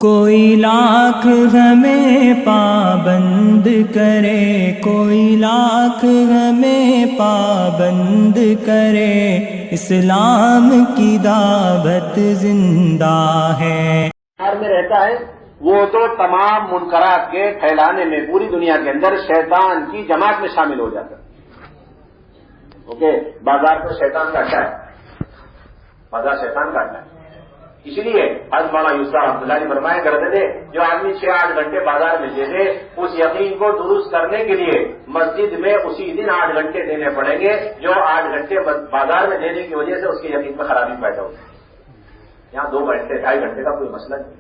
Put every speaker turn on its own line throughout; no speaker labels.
کوئی لاکھ ہمیں پابند کرے، کوئی لاکھ ہمیں پابند کرے، اسلام کی دعوت زندہ ہے۔
میں رہتا ہے وہ تو تمام منکرات کے پھیلانے میں پوری دنیا کے اندر شیطان کی جماعت میں شامل ہو جاتا ہے۔ اوکے، بازار کو شیطان کا اڈا ہے، بازار شیطان کا اڈا ہے۔ اس لیے حضرت مولانا یوسف رحمۃ اللہ علیہ فرمایا کرتے تھے جو آدمی 6-8 گھنٹے بازار میں دے دے، اس یقین کو درست کرنے کے لیے مسجد میں اسی دن 8 گھنٹے دینے پڑیں گے، جو 8 گھنٹے بازار میں دینے کی وجہ سے اس کے یقین میں خرابی پیدا ہوتی ہے۔ یہاں 2 گھنٹے 2.5 گھنٹے کا کوئی مسئلہ نہیں،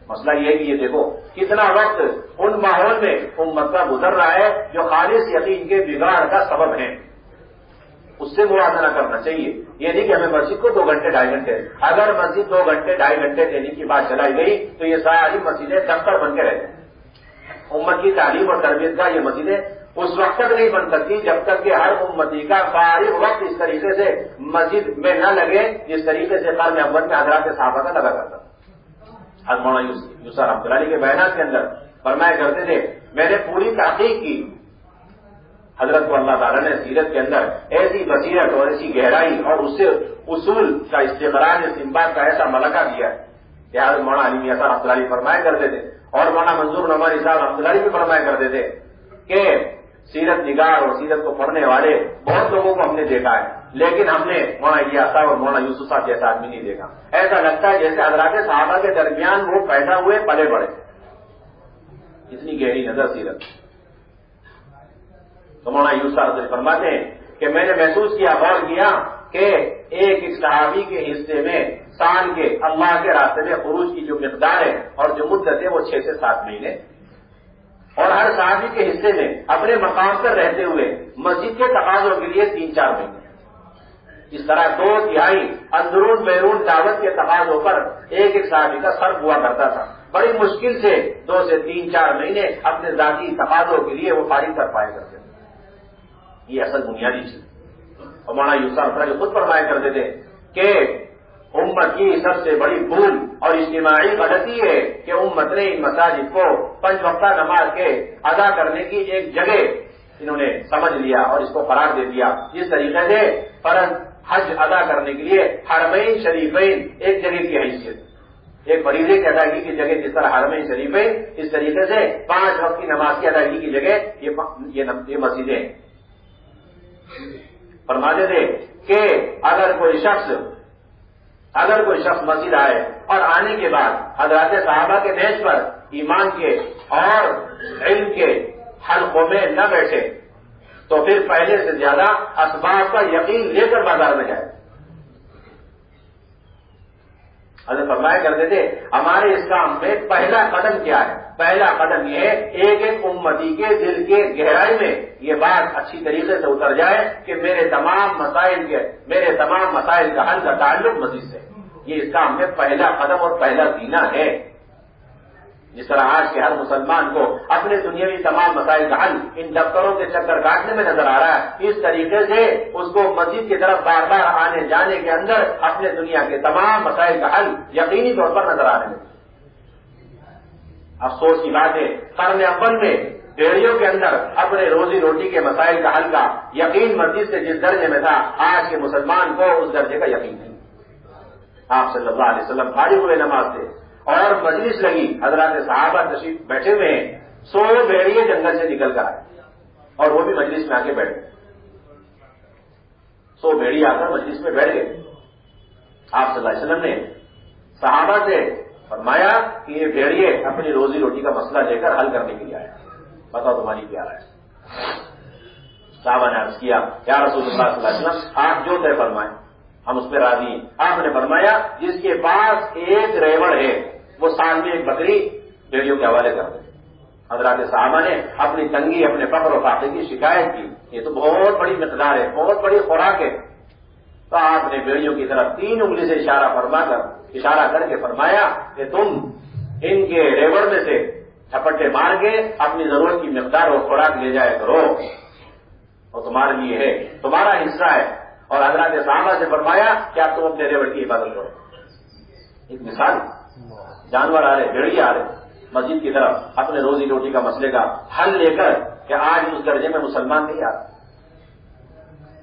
مسئلہ یہ ہے کہ یہ دیکھو کتنا وقت ان ماحول میں امت کا گزر رہا ہے جو خالص یقین کے بگاڑ کا سبب ہے، اس سے موازنہ کرنا چاہیے۔ یہ نہیں کہ ہمیں مسجد کو 2 گھنٹے 2.5 گھنٹے، اگر مسجد 2 گھنٹے 2.5 گھنٹے دینے کی بات چلائی گئی تو یہ ساری مسجدیں دفتر بن کے رہتے ہیں۔ امت کی تعلیم اور تربیت کا یہ مسجدیں اس وقت تک نہیں بن سکتی جب تک کہ ہر امتی کا فارغ وقت اس طریقے سے مسجد میں نہ لگے جس طریقے سے قرن اول میں حضرات صحابہ کا لگا کرتا۔ حضرت مولانا یوسف رحمۃ اللہ علیہ کے بیانات کے اندر فرمایا کرتے تھے میں نے پوری تحقیق کی، حضرت کو اللہ تعالیٰ نے سیرت کے اندر ایسی بصیرت اور ایسی گہرائی اور اس سے اصول کا استقرار استنباط کا ایسا ملکہ دیا ہے کہ حضرت مولانا علی میاں صاحب رحمۃ اللہ علیہ فرمایا کرتے تھے اور مولانا منظور نعمانی صاحب رحمۃ اللہ علیہ بھی فرمایا کرتے تھے کہ سیرت نگار اور سیرت کو پڑھنے والے بہت لوگوں کو ہم نے دیکھا ہے، لیکن ہم نے مولانا الیاس صاحب اور مولانا یوسف صاحب جیسا آدمی نہیں دیکھا۔ ایسا لگتا ہے جیسے حضرات صحابہ کے درمیان وہ پیدا ہوئے پلے بڑے، اتنی گہری نظر سیرت۔ تو مولانا یوسف صاحب فرماتے ہیں کہ میں نے محسوس کیا، غور کیا کہ ایک صحابی کے حصے میں سال کے اللہ کے راستے میں خروج کی جو مقدار ہے اور جو مدت ہے وہ 6 سے 7 مہینے، اور ہر صحابی کے حصے میں اپنے مقام پر رہتے ہوئے مسجد کے تقاضوں کے لیے 3-4 مہینے۔ اس طرح 2/3 اندرون بیرون دعوت کے تقاضوں پر ایک صحابی کا صرف ہوا کرتا تھا۔ بڑی مشکل سے 2 سے 3-4 مہینے اپنے ذاتی تقاضوں کے لیے وہ فارغ کر پائے کرتے تھے۔ یہ اصل بنیادی چیز۔ اور مولانا یوسف صاحب خود فرمایا کرتے تھے کہ امت کی سب سے بڑی بھول اور اجتماعی غلطی ہے کہ امت نے ان مساجد کو 5 وقتہ نماز کے ادا کرنے کی ایک جگہ انہوں نے سمجھ لیا اور اس کو قرار دے دیا، جس طریقے سے فرض حج ادا کرنے کے لیے حرمین شریفین ایک جگہ کی حیثیت، ایک فریضے کی ادائیگی کی جگہ جس طرح حرمین شریفین، اس طریقے سے 5 وقت کی نماز کی ادائیگی کی جگہ یہ مسجدیں ہیں۔ فرماتے تھے کہ اگر کوئی شخص مسجد آئے اور آنے کے بعد حضرات صحابہ کے میز پر ایمان کے اور علم کے حلقوں میں نہ بیٹھے تو پھر پہلے سے زیادہ اسباب کا یقین لے کر بازار میں جائے۔ حضرت فرمایا کرتے تھے ہمارے اسلام میں پہلا قدم کیا ہے؟ پہلا قدم یہ ہے ایک امتی کے دل کے گہرائی میں یہ بات اچھی طریقے سے اتر جائے کہ میرے تمام مسائل کا حل کا تعلق مسجد سے۔ یہ اسلام میں پہلا قدم اور پہلا زینہ ہے۔ جس طرح آج کے ہر مسلمان کو اپنے دنیاوی تمام مسائل کا حل ان دفتروں کے چکر کاٹنے میں نظر آ رہا ہے، اس طریقے سے اس کو مسجد کی طرف بار بار آنے جانے کے اندر اپنے دنیا کے تمام مسائل کا حل یقینی طور پر نظر آنے لگے۔ افسوس کی بات ہے قرن اول میں بیڑیوں کے اندر اپنے روزی روٹی کے مسائل کا حل کا یقین مسجد سے جس درجے میں تھا، آج کے مسلمان کو اس درجے کا یقین نہیں۔ آپ صلی اللہ علیہ وسلم فارغ ہوئے نماز سے اور مجلس لگی، حضرات صحابہ تشریف بیٹھے ہوئے ہیں، 100 بھیڑیے جنگل سے نکل کر آئے اور وہ بھی مجلس میں آ کے بیٹھ گئے۔ 100 بھیڑیے آ کر مجلس میں بیٹھ گئے۔ آپ صلی اللہ علیہ وسلم نے صحابہ سے فرمایا کہ یہ بھیڑیے اپنی روزی روٹی کا مسئلہ لے کر حل کرنے کے لیے آئے، بتاؤ تمہاری کیا رائے ہے؟ صحابہ نے عرض کیا یا رسول اللہ صلی اللہ علیہ وسلم آپ جو طے فرمائیں ہم اس پہ راضی ہیں۔ آپ نے فرمایا جس کے پاس ایک ریوڑ ہے وہ سال میں ایک بکری بھیڑیوں کے حوالے کر دے۔ حضرات صحابہ نے اپنی تنگی، اپنے فقر و فاقے کی شکایت کی، یہ تو بہت بڑی مقدار ہے، بہت بڑی خوراک ہے۔ تو آپ نے بھیڑیوں کی طرف 3 انگلی سے اشارہ کر کے فرمایا کہ تم ان کے ریوڑ میں سے چھپٹے مار کے اپنی ضرورت کی مقدار اور خوراک لے جائے کرو، اور تمہارے لیے ہے، تمہارا حصہ ہے۔ اور حضرات صحابہ سے فرمایا کہ آپ تم اپنے ریوڑ کی حفاظت کرو۔ ایک مثال جانور آ رہے، بھیڑیا آ رہے مسجد کی طرف اپنے روزی روٹی کا مسئلے کا حل لے کر کہ آج اس درجے میں مسلمان نہیں آتا،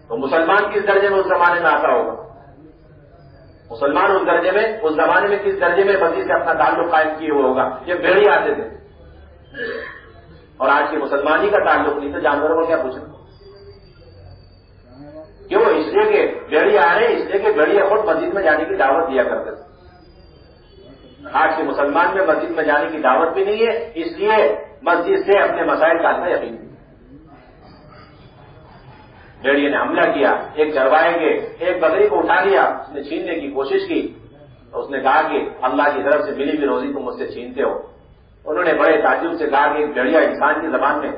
تو مسلمان کس درجے میں اس زمانے میں آتا ہوگا؟ مسلمان اس درجے میں، اس زمانے میں کس درجے میں مسجد سے اپنا تعلق قائم کیے ہوئے ہوگا؟ یہ بھیڑیا آتے تھے اور آج کے مسلمان ہی کا تعلق نہیں، تو جانوروں کو کیا پوچھنا؟ کیوں؟ اس لیے کہ بھیڑیا آ رہے ہیں، اس لیے کہ بھیڑیا خود مسجد میں جانے کی دعوت دیا کرتے تھے۔ آج کے مسلمان میں مسجد میں جانے کی دعوت بھی نہیں ہے، اس لیے مسجد سے اپنے مسائل کا حل یقین نہیں۔ بھیڑیے نے حملہ کیا، ایک چروائے کے ایک بکری کو اٹھا لیا، اس نے چھیننے کی کوشش کی تو اس نے کہا کہ اللہ کی طرف سے ملی ہوئی روزی تم مجھ سے چھینتے ہو۔ انہوں نے بڑے تعجب سے کہا کہ ایک بھیڑیا انسان کی زبان میں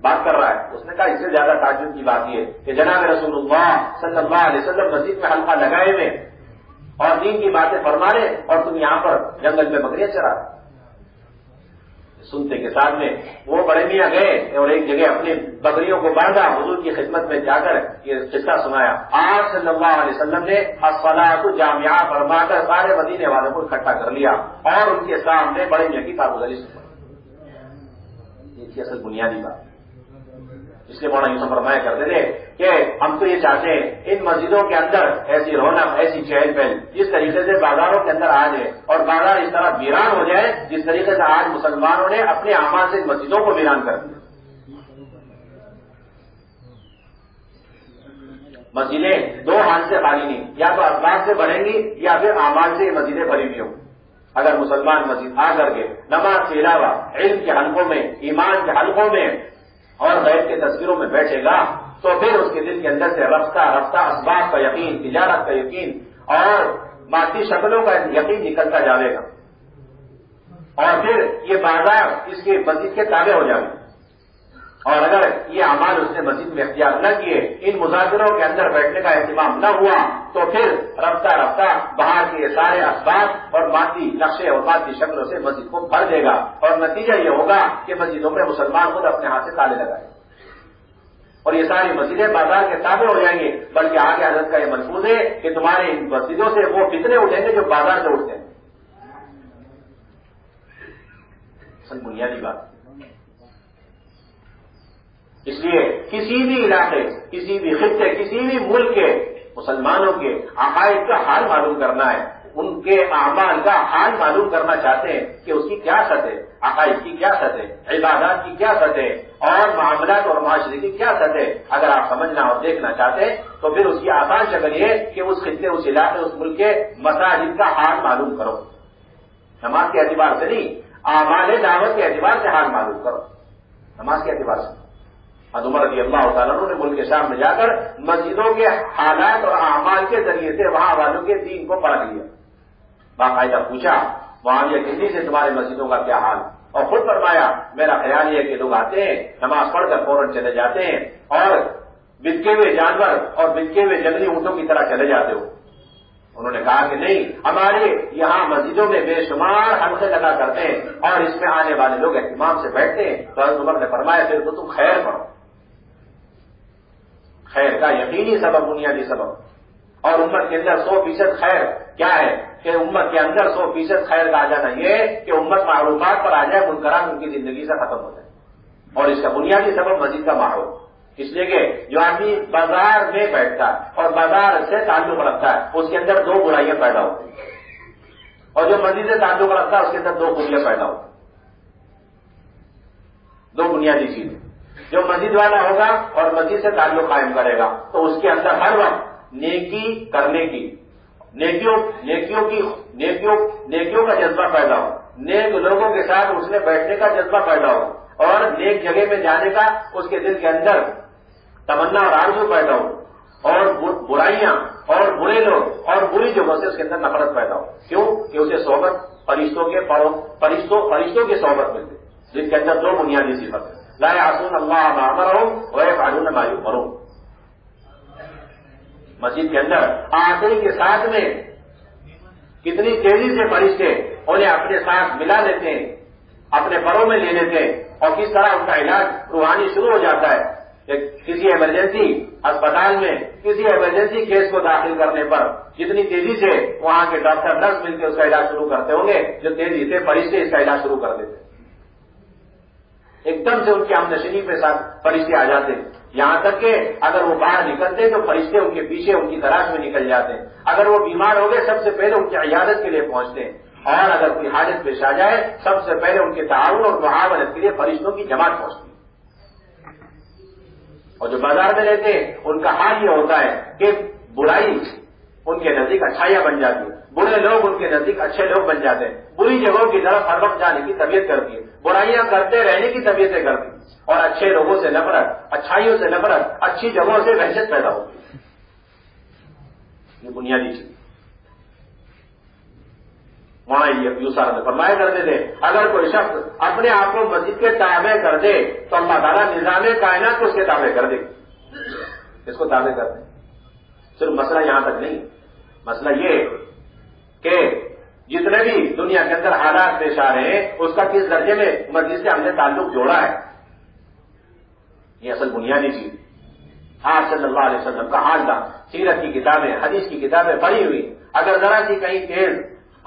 بات کر رہا ہے۔ اس نے کہا اس سے زیادہ تعجب کی بات یہ کہ جناب رسول اللہ صلی اللہ علیہ وسلم مسجد میں حلقہ لگائے ہوئے اور دین کی باتیں فرما رہے اور تم یہاں پر جنگل میں بکریاں چرا۔ سنتے کے ساتھ میں وہ بڑے میاں گئے اور ایک جگہ اپنی بکریوں کو باندھا، حضور کی خدمت میں جا کر یہ قصہ سنایا۔ آپ صلی اللہ علیہ وسلم نے الصلاۃ جامعہ فرما کر سارے مدینے والوں کو اکٹھا کر لیا اور ان کے سامنے بڑے میاں کی کارگزاری سنائی۔ یہ تھی اصل بنیادی بات۔ اس لیے مولانا یوسف فرمایا کرتے تھے کہ ہم تو یہ چاہتے ہیں ان مسجدوں کے اندر ایسی رونق، ایسی چہل پہل جس طریقے سے بازاروں کے اندر آج ہے، اور بازار اس طرح ویران ہو جائے جس طریقے سے آج مسلمانوں نے اپنے اعمال سے مسجدوں کو ویران کر دیا۔ مسجدیں دو ہاتھ سے خالی نہیں، یا تو اسباب سے بھریں گی یا پھر اعمال سے مسجدیں بھری ہوئی ہوں۔ اگر مسلمان مسجد آ کر کے نماز کے علاوہ علم کے حلقوں میں، ایمان کے حلقوں میں اور غیب کے تذکروں میں بیٹھے گا تو پھر اس کے دل کے اندر سے رفتہ رفتہ اسباب کا یقین، تجارت کا یقین اور مادی شکلوں کا یقین نکلتا جائے گا، اور پھر یہ بازار اس کے مسجد کے تابع ہو جائے گا۔ اور اگر یہ اعمال اس نے مسجد میں اختیار نہ کیے، ان مذاکروں کے اندر بیٹھنے کا اہتمام نہ ہوا، تو پھر رفتہ رفتہ باہر کے سارے اسباب اور مادی نقشے اور مادی شکلوں سے مسجد کو بھر دے گا، اور نتیجہ یہ ہوگا کہ مسجدوں میں مسلمان خود اپنے ہاتھ سے تالے لگائے اور یہ ساری مسجدیں بازار کے تابع ہو جائیں گے۔ بلکہ آگے حضرت کا یہ ملفوظ ہے کہ تمہارے ان مسجدوں سے وہ فتنے اٹھیں گے جو بازار سے اٹھتے ہیں۔ اصل بنیادی بات۔ اس لیے کسی بھی علاقے، کسی بھی خطے، کسی بھی ملک کے مسلمانوں کے عقائد کا حال معلوم کرنا ہے، ان کے اعمال کا حال معلوم کرنا چاہتے ہیں کہ اس کی کیا سطح، عقائد کی کیا سطح، عبادات کی کیا سطح اور معاملات اور معاشرے کی کیا سطح اگر آپ سمجھنا اور دیکھنا چاہتے ہیں تو پھر اس کی آسان شکل یہ کہ اس خطے، اس علاقے، اس ملک کے مساجد کا حال معلوم کرو۔ نماز کے اعتبار سے نہیں، اعمال دعوت کے اعتبار سے حال معلوم کرو، نماز کے اعتبار سے۔ عمر رضی اللہ تعالیٰ عنہ نے ملک شام میں جا کر مسجدوں کے حالات اور اعمال کے ذریعے سے وہاں والوں کے دین کو پرکھ لیا، باقاعدہ پوچھا وہاں یہ کسی سے تمہارے مسجدوں کا کیا حال، اور خود فرمایا میرا خیال یہ کہ لوگ آتے ہیں نماز پڑھ کر فوراً چلے جاتے ہیں اور بتکے ہوئے جانور اور بتکے ہوئے جنگلی اونٹوں کی طرح چلے جاتے ہو۔ انہوں نے کہا کہ نہیں، ہمارے یہاں مسجدوں میں بے شمار حلقے لگا کرتے ہیں اور اس میں آنے والے لوگ اہتمام سے بیٹھتے ہیں۔ تو حضرت عمر نے فرمایا پھر تو تم خیر پڑھو، خیر کا یقینی سبب، بنیادی سبب، اور امت کے اندر 100% خیر کیا ہے کہ امت کے اندر 100% خیر کا آ جانا یہ کہ امت معروفات پر آ جائے، منکرات ان کی زندگی سے ختم ہو جائے، اور اس کا بنیادی سبب مسجد کا ماحول۔ اس لیے کہ جو آدمی بازار میں بیٹھتا ہے اور بازار سے تعلق رکھتا ہے اس کے اندر 2 برائیاں پیدا ہوتی ہیں، اور جو مسجد سے تعلق رکھتا ہے اس کے اندر 2 خوبیاں پیدا ہوتی ہیں۔ 2 بنیادی چیزیں، جو مسجد والا ہوگا اور مسجد سے تعلق قائم کرے گا تو اس کے اندر ہر وقت نیکی کرنے کی، نیکیوں کا جذبہ پیدا ہو، نیک لوگوں کے ساتھ اس میں بیٹھنے کا جذبہ پیدا ہو، اور نیک جگہ میں جانے کا اس کے دل کے اندر تمنا اور آرزو پیدا ہو، اور برائیاں اور برے لوگ اور بری جگہوں سے اس کے اندر نفرت پیدا ہو۔ کیوں کہ اسے صحبت فرشتوں کی صحبت ملتی جن کے اندر 2 بنیادی صفت ہے، لا یعصون اللہ ما امرهم ویفعلون ما یؤمرون۔ مسجد کے اندر آخری کے ساتھ میں کتنی تیزی سے فرشتے انہیں اپنے ساتھ ملا لیتے ہیں، اپنے پروں میں لے لیتے ہیں، اور کس طرح ان کا علاج روحانی شروع ہو جاتا ہے۔ کسی ایمرجنسی اسپتال میں کسی ایمرجنسی کیس کو داخل کرنے پر جتنی تیزی سے وہاں کے ڈاکٹر نرس مل کے اس کا علاج شروع کرتے ہوں گے، جو تیزی سے فرشتے اس کا علاج شروع کر دیتے، ایک دم سے ان کی آمدنی کے ساتھ فرشتے آ جاتے ہیں، یہاں تک کہ اگر وہ باہر نکلتے تو فرشتے ان کے پیچھے ان کی تلاش میں نکل جاتے ہیں، اگر وہ بیمار ہو گئے سب سے پہلے ان کی عیادت کے لیے پہنچتے ہیں، اور اگر کوئی حادث پیش آ جائے سب سے پہلے ان کے تعاون اور معاونت کے لیے فرشتوں کی جماعت پہنچتی ہے۔ اور جو بازار میں رہتے ہیں ان کا حال یہ ہوتا ہے کہ برائی ان کے نزدیک اچھائیاں بن جاتی ہے، برے لوگ ان کے نزدیک اچھے لوگ بن جاتے ہیں، بری جگہوں کی طرف ہر وقت جانے کی طبیعت کرتی ہے، برائیاں کرتے رہنے کی طبیعتیں کرتی ہیں، اور اچھے لوگوں سے نفرت، اچھائیوں سے نفرت، اچھی جگہوں سے وحشت پیدا ہوتی ہے۔ یہ بنیادی چیز وہاں یوسار نے فرمایا کرتے تھے، اگر کوئی شخص اپنے آپ کو مسجد کے تابع کر دے تو اللہ تعالیٰ نظام کائنات کو اس کے تابع کر دے، اس کو تابع کر دے۔ صرف مسئلہ یہاں تک نہیں، مسئلہ یہ کہ جتنے بھی دنیا کے اندر حالات پیش آ رہے ہیں اس کا کس درجے میں مسجد سے ہم نے تعلق جوڑا ہے، یہ اصل بنیادی چیز۔ آپ صلی اللہ علیہ وسلم کا حال تھا، سیرت کی کتابیں، حدیث کی کتابیں پڑھی ہوئی، اگر ذرا سی کہیں تیز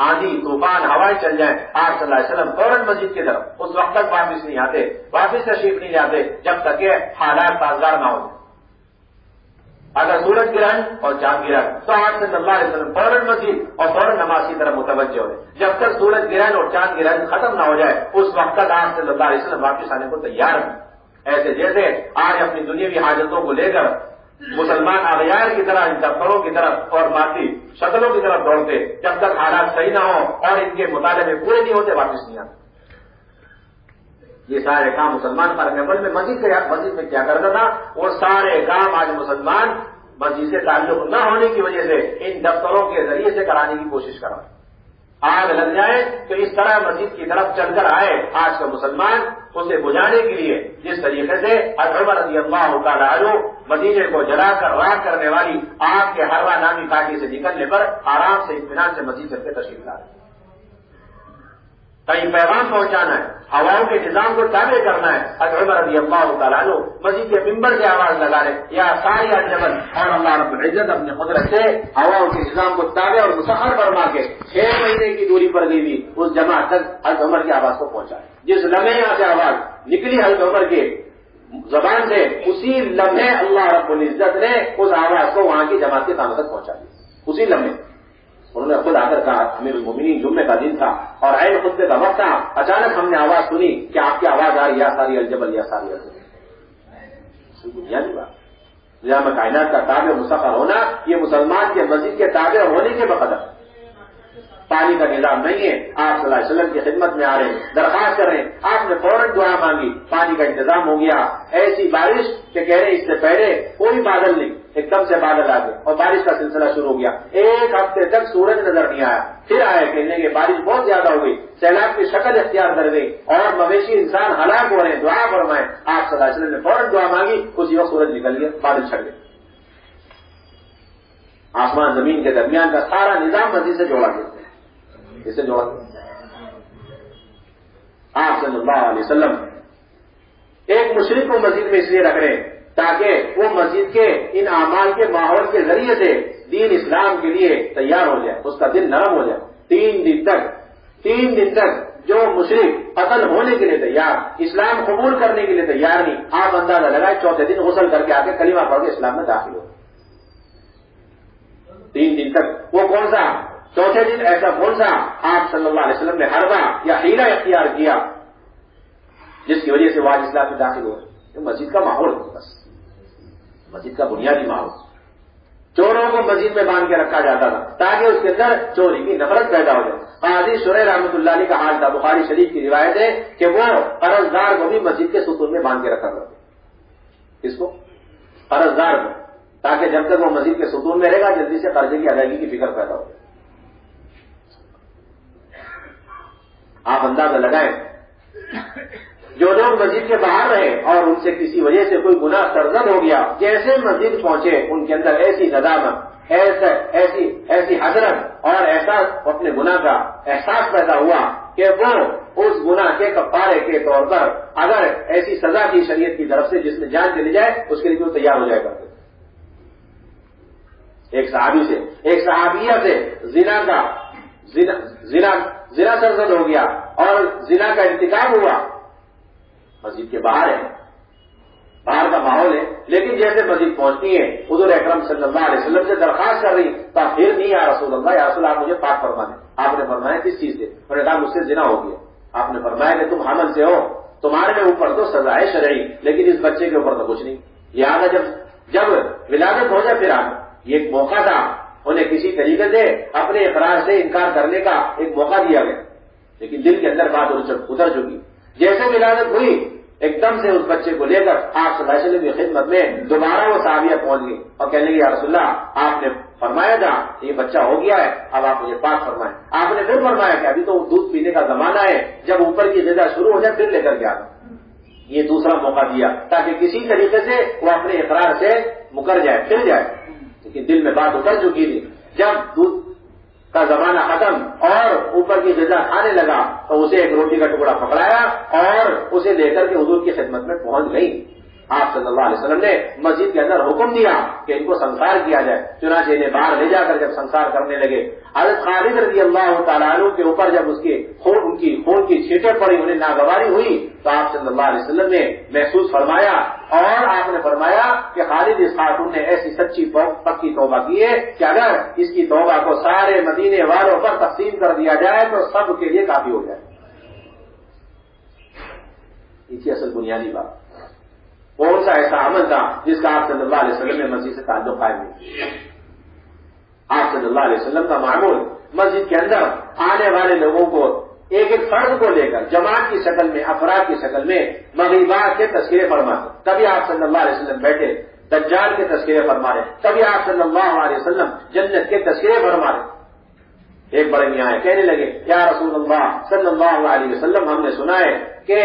آندھی طوفان ہوائیں چل جائیں آپ صلی اللہ علیہ وسلم فوراً مسجد کی طرف اس وقت تک واپس نہیں آتے، واپس تشریف نہیں لاتے جب تک کہ حالات سازگار نہ ہو جائے۔ اگر سورج گرہن اور چاند گرہن تو آپ صلی اللہ علیہ وسلم فوراً مسجد اور فوراً نماز کی طرف متوجہ ہو، جب تک سورج گرہن اور چاند گرہن ختم نہ ہو جائے اس وقت تک آپ صلی اللہ علیہ وسلم واپس آنے کو تیار ہیں۔ ایسے جیسے آج اپنی دنیاوی حاجتوں کو لے کر مسلمان اغیار کی طرح ان دفتروں کی طرف اور مادی شکلوں کی طرف دوڑتے، جب تک حالات صحیح نہ ہوں اور ان کے مطالبے پورے نہیں ہوتے واپس نہیں آتے۔ یہ سارے کام مسلمان پر عمل میں مسجد میں کیا کرتا تھا، وہ سارے کام آج مسلمان مسجد سے تعلق نہ ہونے کی وجہ سے ان دفتروں کے ذریعے سے کرانے کی کوشش کر رہا ہے۔ آگ لگ جائے تو اس طرح مسجد کی طرف چل کر آئے آج کا مسلمان، اسے بجھانے کے لیے جس طریقے سے عمر رضی اللہ تعالیٰ عنہ مدینے کو جلا کر راکھ کرنے والی آگ کے ہررا نامی کاٹی سے نکلنے پر آرام سے اطمینان سے مسجد چل کے تشریف لا رہے، کہیں پیغام پہنچانا ہے، ہواؤں کے نظام کو تابع کرنا ہے۔ عمر رضی اللہ تعالیٰ عنہ مسجد کے ممبر سے آواز لگا رہے یا ساری جبل، اور اللہ رب العزت اپنی قدرت سے ہواؤں کے نظام کو تابع اور مسخر فرما کے 6 مہینے کی دوری پر گئی ہوئی اس جماعت تک حضرت عمر کی آواز کو پہنچایا۔ جس لمحے یہاں سے آواز نکلی حضرت عمر کے زبان سے، اسی لمحے اللہ رب العزت نے اس آواز کو وہاں کی جماعت کے کاموں تک پہنچا دیا، اسی لمحے۔ انہوں نے خود آ کر کہا، امیر المومنین جمعے کا دن تھا اور عین خطبے کا وقت تھا، اچانک ہم نے آواز سنی کہ آپ کی آواز آ رہی یا ساری الجبل یا ساری الجبل۔ بنیادی بات نظام کائنات کا تابع مسخر ہونا، یہ مسلمان کے مسجد کے تابع ہونے کے بقدر۔ پانی کا نظام نہیں ہے، آپ صلی اللہ علیہ وسلم کی خدمت میں آ رہے ہیں، درخواست کر رہے ہیں، آپ نے فوراً دعا مانگی، پانی کا انتظام ہو گیا، ایسی بارش کہ کہہ رہے اس سے پہلے کوئی بادل نہیں، ایک دم سے بادل آ گئے اور بارش کا سلسلہ شروع ہو گیا، 1 ہفتے تک سورج نظر نہیں آیا، پھر آئے کہنے کہ بارش بہت زیادہ ہو گئی، سیلاب کی شکل اختیار کر گئی اور مویشی انسان ہلاک ہو رہے ہیں، دعا فرمائیں۔ آپ صلی اللہ علیہ وسلم نے فوراً دعا مانگی، اسی وقت سورج نکل گیا، بادل چھٹ گئے، آسمان زمین کے درمیان کا سارا نظام مسجد سے جوڑا گیا، اس سے جوڑا گیا۔ آپ صلی اللہ علیہ وسلم ایک مشرک کو مسجد میں اس لیے رکھ رہے ہیں تاکہ وہ مسجد کے ان اعمال کے ماحول کے ذریعے سے دین اسلام کے لیے تیار ہو جائے، اس کا دل نرم ہو جائے۔ 3 دن تک جو مشرک قتل ہونے کے لیے تیار، اسلام قبول کرنے کے لیے تیار نہیں، آپ اندازہ لگائے 4تھے دن غسل کر کے آ کے کلمہ پڑھ کے اسلام میں داخل ہو۔ 3 دن تک وہ کون سا، 4تھے دن ایسا کون سا آپ صلی اللہ علیہ وسلم نے حربہ یا حیلہ اختیار کیا جس کی وجہ سے وہ آج اسلام میں داخل ہو؟ مسجد کا ماحول ہے، بس مسجد کا بنیادی ماحول۔ چوروں کو مسجد میں باندھ کے رکھا جاتا تھا تاکہ اس کے اندر چوری کی نفرت پیدا ہو جائے۔ قاضی شریح رحمۃ اللہ علیہ کا حال تھا، بخاری شریف کی روایت ہے کہ وہ قرضدار کو بھی مسجد کے ستون میں باندھ کے رکھا کرتے، اس کو قرضدار کو، تاکہ جب تک وہ مسجد کے ستون میں رہے گا جلدی سے قرضے کی ادائیگی کی فکر پیدا ہو جائے۔ آپ اندازہ لگائیں، جو لوگ مسجد کے باہر رہے اور ان سے کسی وجہ سے کوئی گناہ سرزد ہو گیا، جیسے مسجد پہنچے ان کے اندر ایسی ندامت، ایسی حضرت اور احساس، اپنے گناہ کا احساس پیدا ہوا کہ وہ اس گناہ کے کفارے کے طور پر اگر ایسی سزا کی شریعت کی طرف سے جس میں جان چلی جائے اس کے لیے وہ تیار ہو جائے کرتے. ایک صحابی سے ایک صحابیہ سے زنا سرزد ہو گیا اور زنا کا ارتکاب ہوا. مسجد کے باہر ہے, باہر کا ماحول ہے, لیکن جیسے مسجد پہنچتی ہے حضور اکرم صلی اللہ علیہ وسلم سے درخواست کر رہی تو پھر نہیں یا رسول اللہ, یا رسول آپ مجھے پاک فرما دیں. آپ نے فرمایا کس چیز سے؟ انہوں نے کہا مجھ سے زنا ہو گیا. آپ نے فرمایا کہ تم حمل سے ہو, تمہارے اوپر تو سزا ہے شرعی, لیکن اس بچے کے اوپر تو کچھ نہیں. لہٰذا جب ولادت ہو جائے پھر آپ, یہ ایک موقع تھا, انہیں کسی طریقے سے اپنے اقرار سے انکار کرنے کا ایک موقع دیا گیا, لیکن دل کے اندر بات اتر چکی. جیسے ولادت ہوئی ایک دم سے اس بچے کو لے کر آپ صلی اللہ علیہ وسلم کی خدمت میں دوبارہ وہ صحابیہ پہنچ گئی اور کہنے لگے یا رسول اللہ آپ نے فرمایا تھا یہ بچہ ہو گیا ہے, اب آپ مجھے پاک فرمائیں. آپ نے پھر فرمایا کہ ابھی تو دودھ پینے کا زمانہ ہے, جب اوپر کی غذا شروع ہو جائے پھر لے کر کے آنا. یہ دوسرا موقع دیا تاکہ کسی طریقے سے وہ اپنے اقرار سے مکر جائے, پھر جائے, لیکن دل میں بات اتر چکی تھی. جب دودھ کا زمانہ ختم اور اوپر کی غذا کھانے لگا تو اسے ایک روٹی کا ٹکڑا پکڑایا اور اسے لے کر کے حضور کی خدمت میں پہنچ گئی. آپ صلی اللہ علیہ وسلم نے مسجد کے اندر حکم دیا کہ ان کو سنسار کیا جائے. چنانچہ انہیں باہر لے جا کر جب سنسار کرنے لگے, حضرت خالد رضی اللہ تعالیٰ عنہ کے اوپر جب ان کی خون کی چھینٹیں پڑی, انہیں ناگواری ہوئی, تو آپ صلی اللہ علیہ وسلم نے محسوس فرمایا اور آپ نے فرمایا کہ خالد اس خاتون نے ایسی سچی پکی توبہ کی ہے کہ اگر اس کی توبہ کو سارے مدینے والوں پر تقسیم کر دیا جائے تو سب کے لیے کافی ہو جائے. اسی اصل بنیادی بات. کون سا ایسا عمل تھا جس کا آپ صلی اللہ علیہ وسلم نے مسجد سے تعلق قائم نہیں؟ آپ صلی اللہ علیہ وسلم کا معمول مسجد کے اندر آنے والے لوگوں کو ایک ایک فرد کو لے کر جماعت کی شکل میں, افراد کی شکل میں مغیبات کے تذکرے فرماتے. کبھی آپ صلی اللہ علیہ وسلم بیٹھے دجال کے تذکرے فرما رہے, کبھی آپ صلی اللہ علیہ وسلم جنت کے تذکرے فرما رہے. ایک بڑے میاں ہے, کہنے لگے یا رسول اللہ صلی اللہ علیہ وسلم ہم نے سنا ہے کہ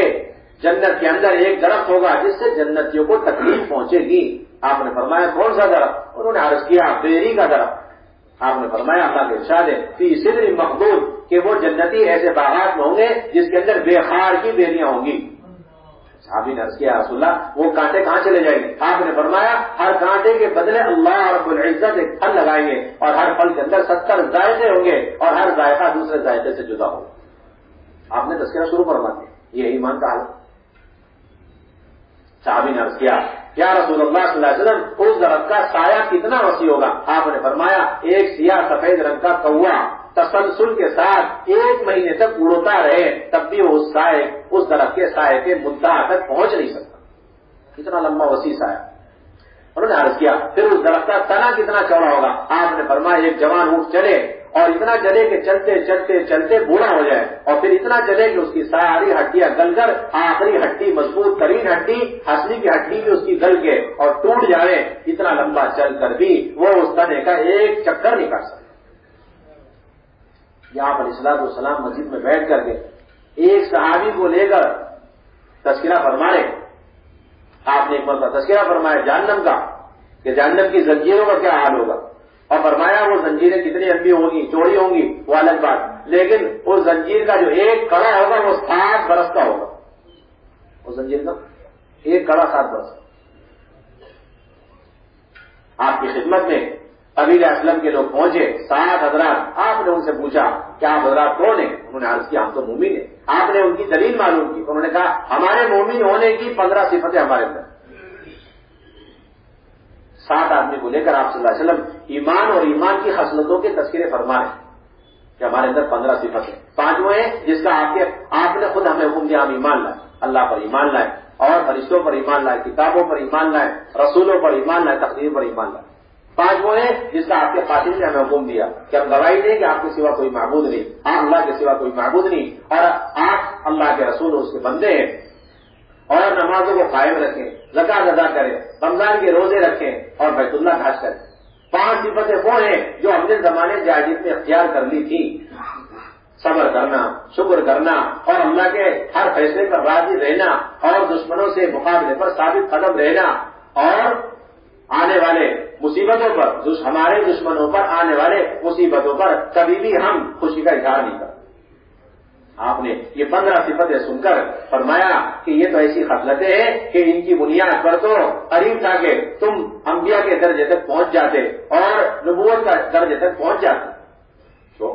جنت کے اندر ایک درخت ہوگا جس سے جنتیوں کو تکلیف پہنچے گی. آپ نے فرمایا کون سا درخت؟ انہوں نے عرض کیا بیری کا درخت. آپ نے فرمایا اللہ کے ارشاد ہے فی سدر مخضود کہ وہ جنتی ایسے باغات میں ہوں گے جس کے اندر بے خار کی بیریاں ہوں گی. صحابی نے عرض کیا رسول اللہ وہ کانٹے کہاں چلے جائیں گے؟ آپ نے فرمایا ہر کانٹے کے بدلے اللہ رب العزت ایک پھل لگائیں گے اور ہر پھل کے اندر 70 ذائقے ہوں گے اور ہر ذائقہ دوسرے ذائقے سے جدا ہوگا. آپ نے تذکرہ شروع فرما دیا. یہ ایمان کا حال. صحابی نے عرض کیا یا رسول اللہ صلی اللہ علیہ وسلم اس درخت کا سایہ کتنا وسیع ہوگا؟ آپ نے فرمایا ایک سیاہ سفید رنگ کا کوا تسلسل کے ساتھ 1 مہینے تک اڑتا رہے تب بھی وہ اس درخت کے سائے کے منتہا تک پہنچ نہیں سکتا. کتنا لمبا وسیع سایہ. انہوں نے عرض کیا پھر اس درخت کا تنا کتنا چوڑا ہوگا؟ آپ نے فرمایا ایک جوان اونٹ چلے اور اتنا چلے کہ چلتے چلتے چلتے بوڑھا ہو جائے اور پھر اتنا چلے کہ اس کی ساری ہڈیاں گل کر آخری ہڈی مضبوط ترین ہڈی ہنسلی کی ہڈی بھی اس کی گل کے اور ٹوٹ جائے. اتنا لمبا چل کر بھی وہ اس تنے کا ایک چکر نہیں کاٹ سکتا. یہاں پر علیہ السلام مسجد میں بیٹھ کر کے ایک صحابی کو لے کر تذکرہ فرما رہے. آپ نے ایک مرتبہ تذکرہ فرمایا جہنم کا کہ جہنم کی زنجیروں کا کیا حال ہوگا اور فرمایا وہ زنجیریں کتنی لمبی ہوں گی چوڑی ہوں گی وہ الگ بات, لیکن اس زنجیر کا جو ایک کڑا ہوگا وہ 7 برس کا ہوگا. اس زنجیر کا ایک کڑا 7 برس. آپ کی خدمت میں قبیلہ اسلم کے لوگ پہنچے 7 حضرات. آپ نے ان سے پوچھا کہ آپ حضرات کون ہیں؟ انہوں نے عرض کیا ہم تو مومن ہیں. آپ نے ان کی دلیل معلوم کی. انہوں نے کہا ہمارے مومن ہونے کی 15 صفتیں ہمارے اندر. 7 آدمی کو لے کر آپ صلی اللہ علیہ وسلم ایمان اور ایمان کی خصلتوں کے تذکرے فرما رہے ہیں کہ ہمارے اندر 15 صفت ہیں. 5واں ہے جس کا آپ نے خود ہمیں حکم دیا ہم ایمان لائیں, اللہ پر ایمان لائیں اور فرشتوں پر ایمان لائیں, کتابوں پر ایمان لائیں, رسولوں پر ایمان لائیں, تقدیر پر ایمان لائیں. 5واں ہے جس کا آپ کے قاتل نے ہمیں حکم دیا کہ ہم گواہی دیں کہ آپ کے سوا کوئی معبود نہیں, آپ اللہ کے سوا کوئی معبود نہیں اور آپ اللہ کے رسول اور اس کے بندے ہیں اور نمازوں کو قائم رکھیں, زکات ادا کریں, رمضان کے روزے رکھیں اور بیت اللہ حج کریں. 5 صفتیں وہ ہیں جو ہم نے زمانے جاہلیت میں اختیار کر لی تھی. صبر کرنا, شکر کرنا اور اللہ کے ہر فیصلے پر راضی رہنا اور دشمنوں سے مقابلے پر ثابت قدم رہنا اور آنے والے مصیبتوں پر ہمارے دشمنوں پر آنے والے مصیبتوں پر کبھی بھی ہم خوشی کا اظہار نہیں کرتے. آپ نے یہ 15 صفتیں سن کر فرمایا کہ یہ تو ایسی خصلتیں ہیں کہ ان کی بنیاد پر تو قریب تھا کہ تم انبیاء کے درجے تک پہنچ جاتے اور نبوت کا درجے تک پہنچ جاتے. تو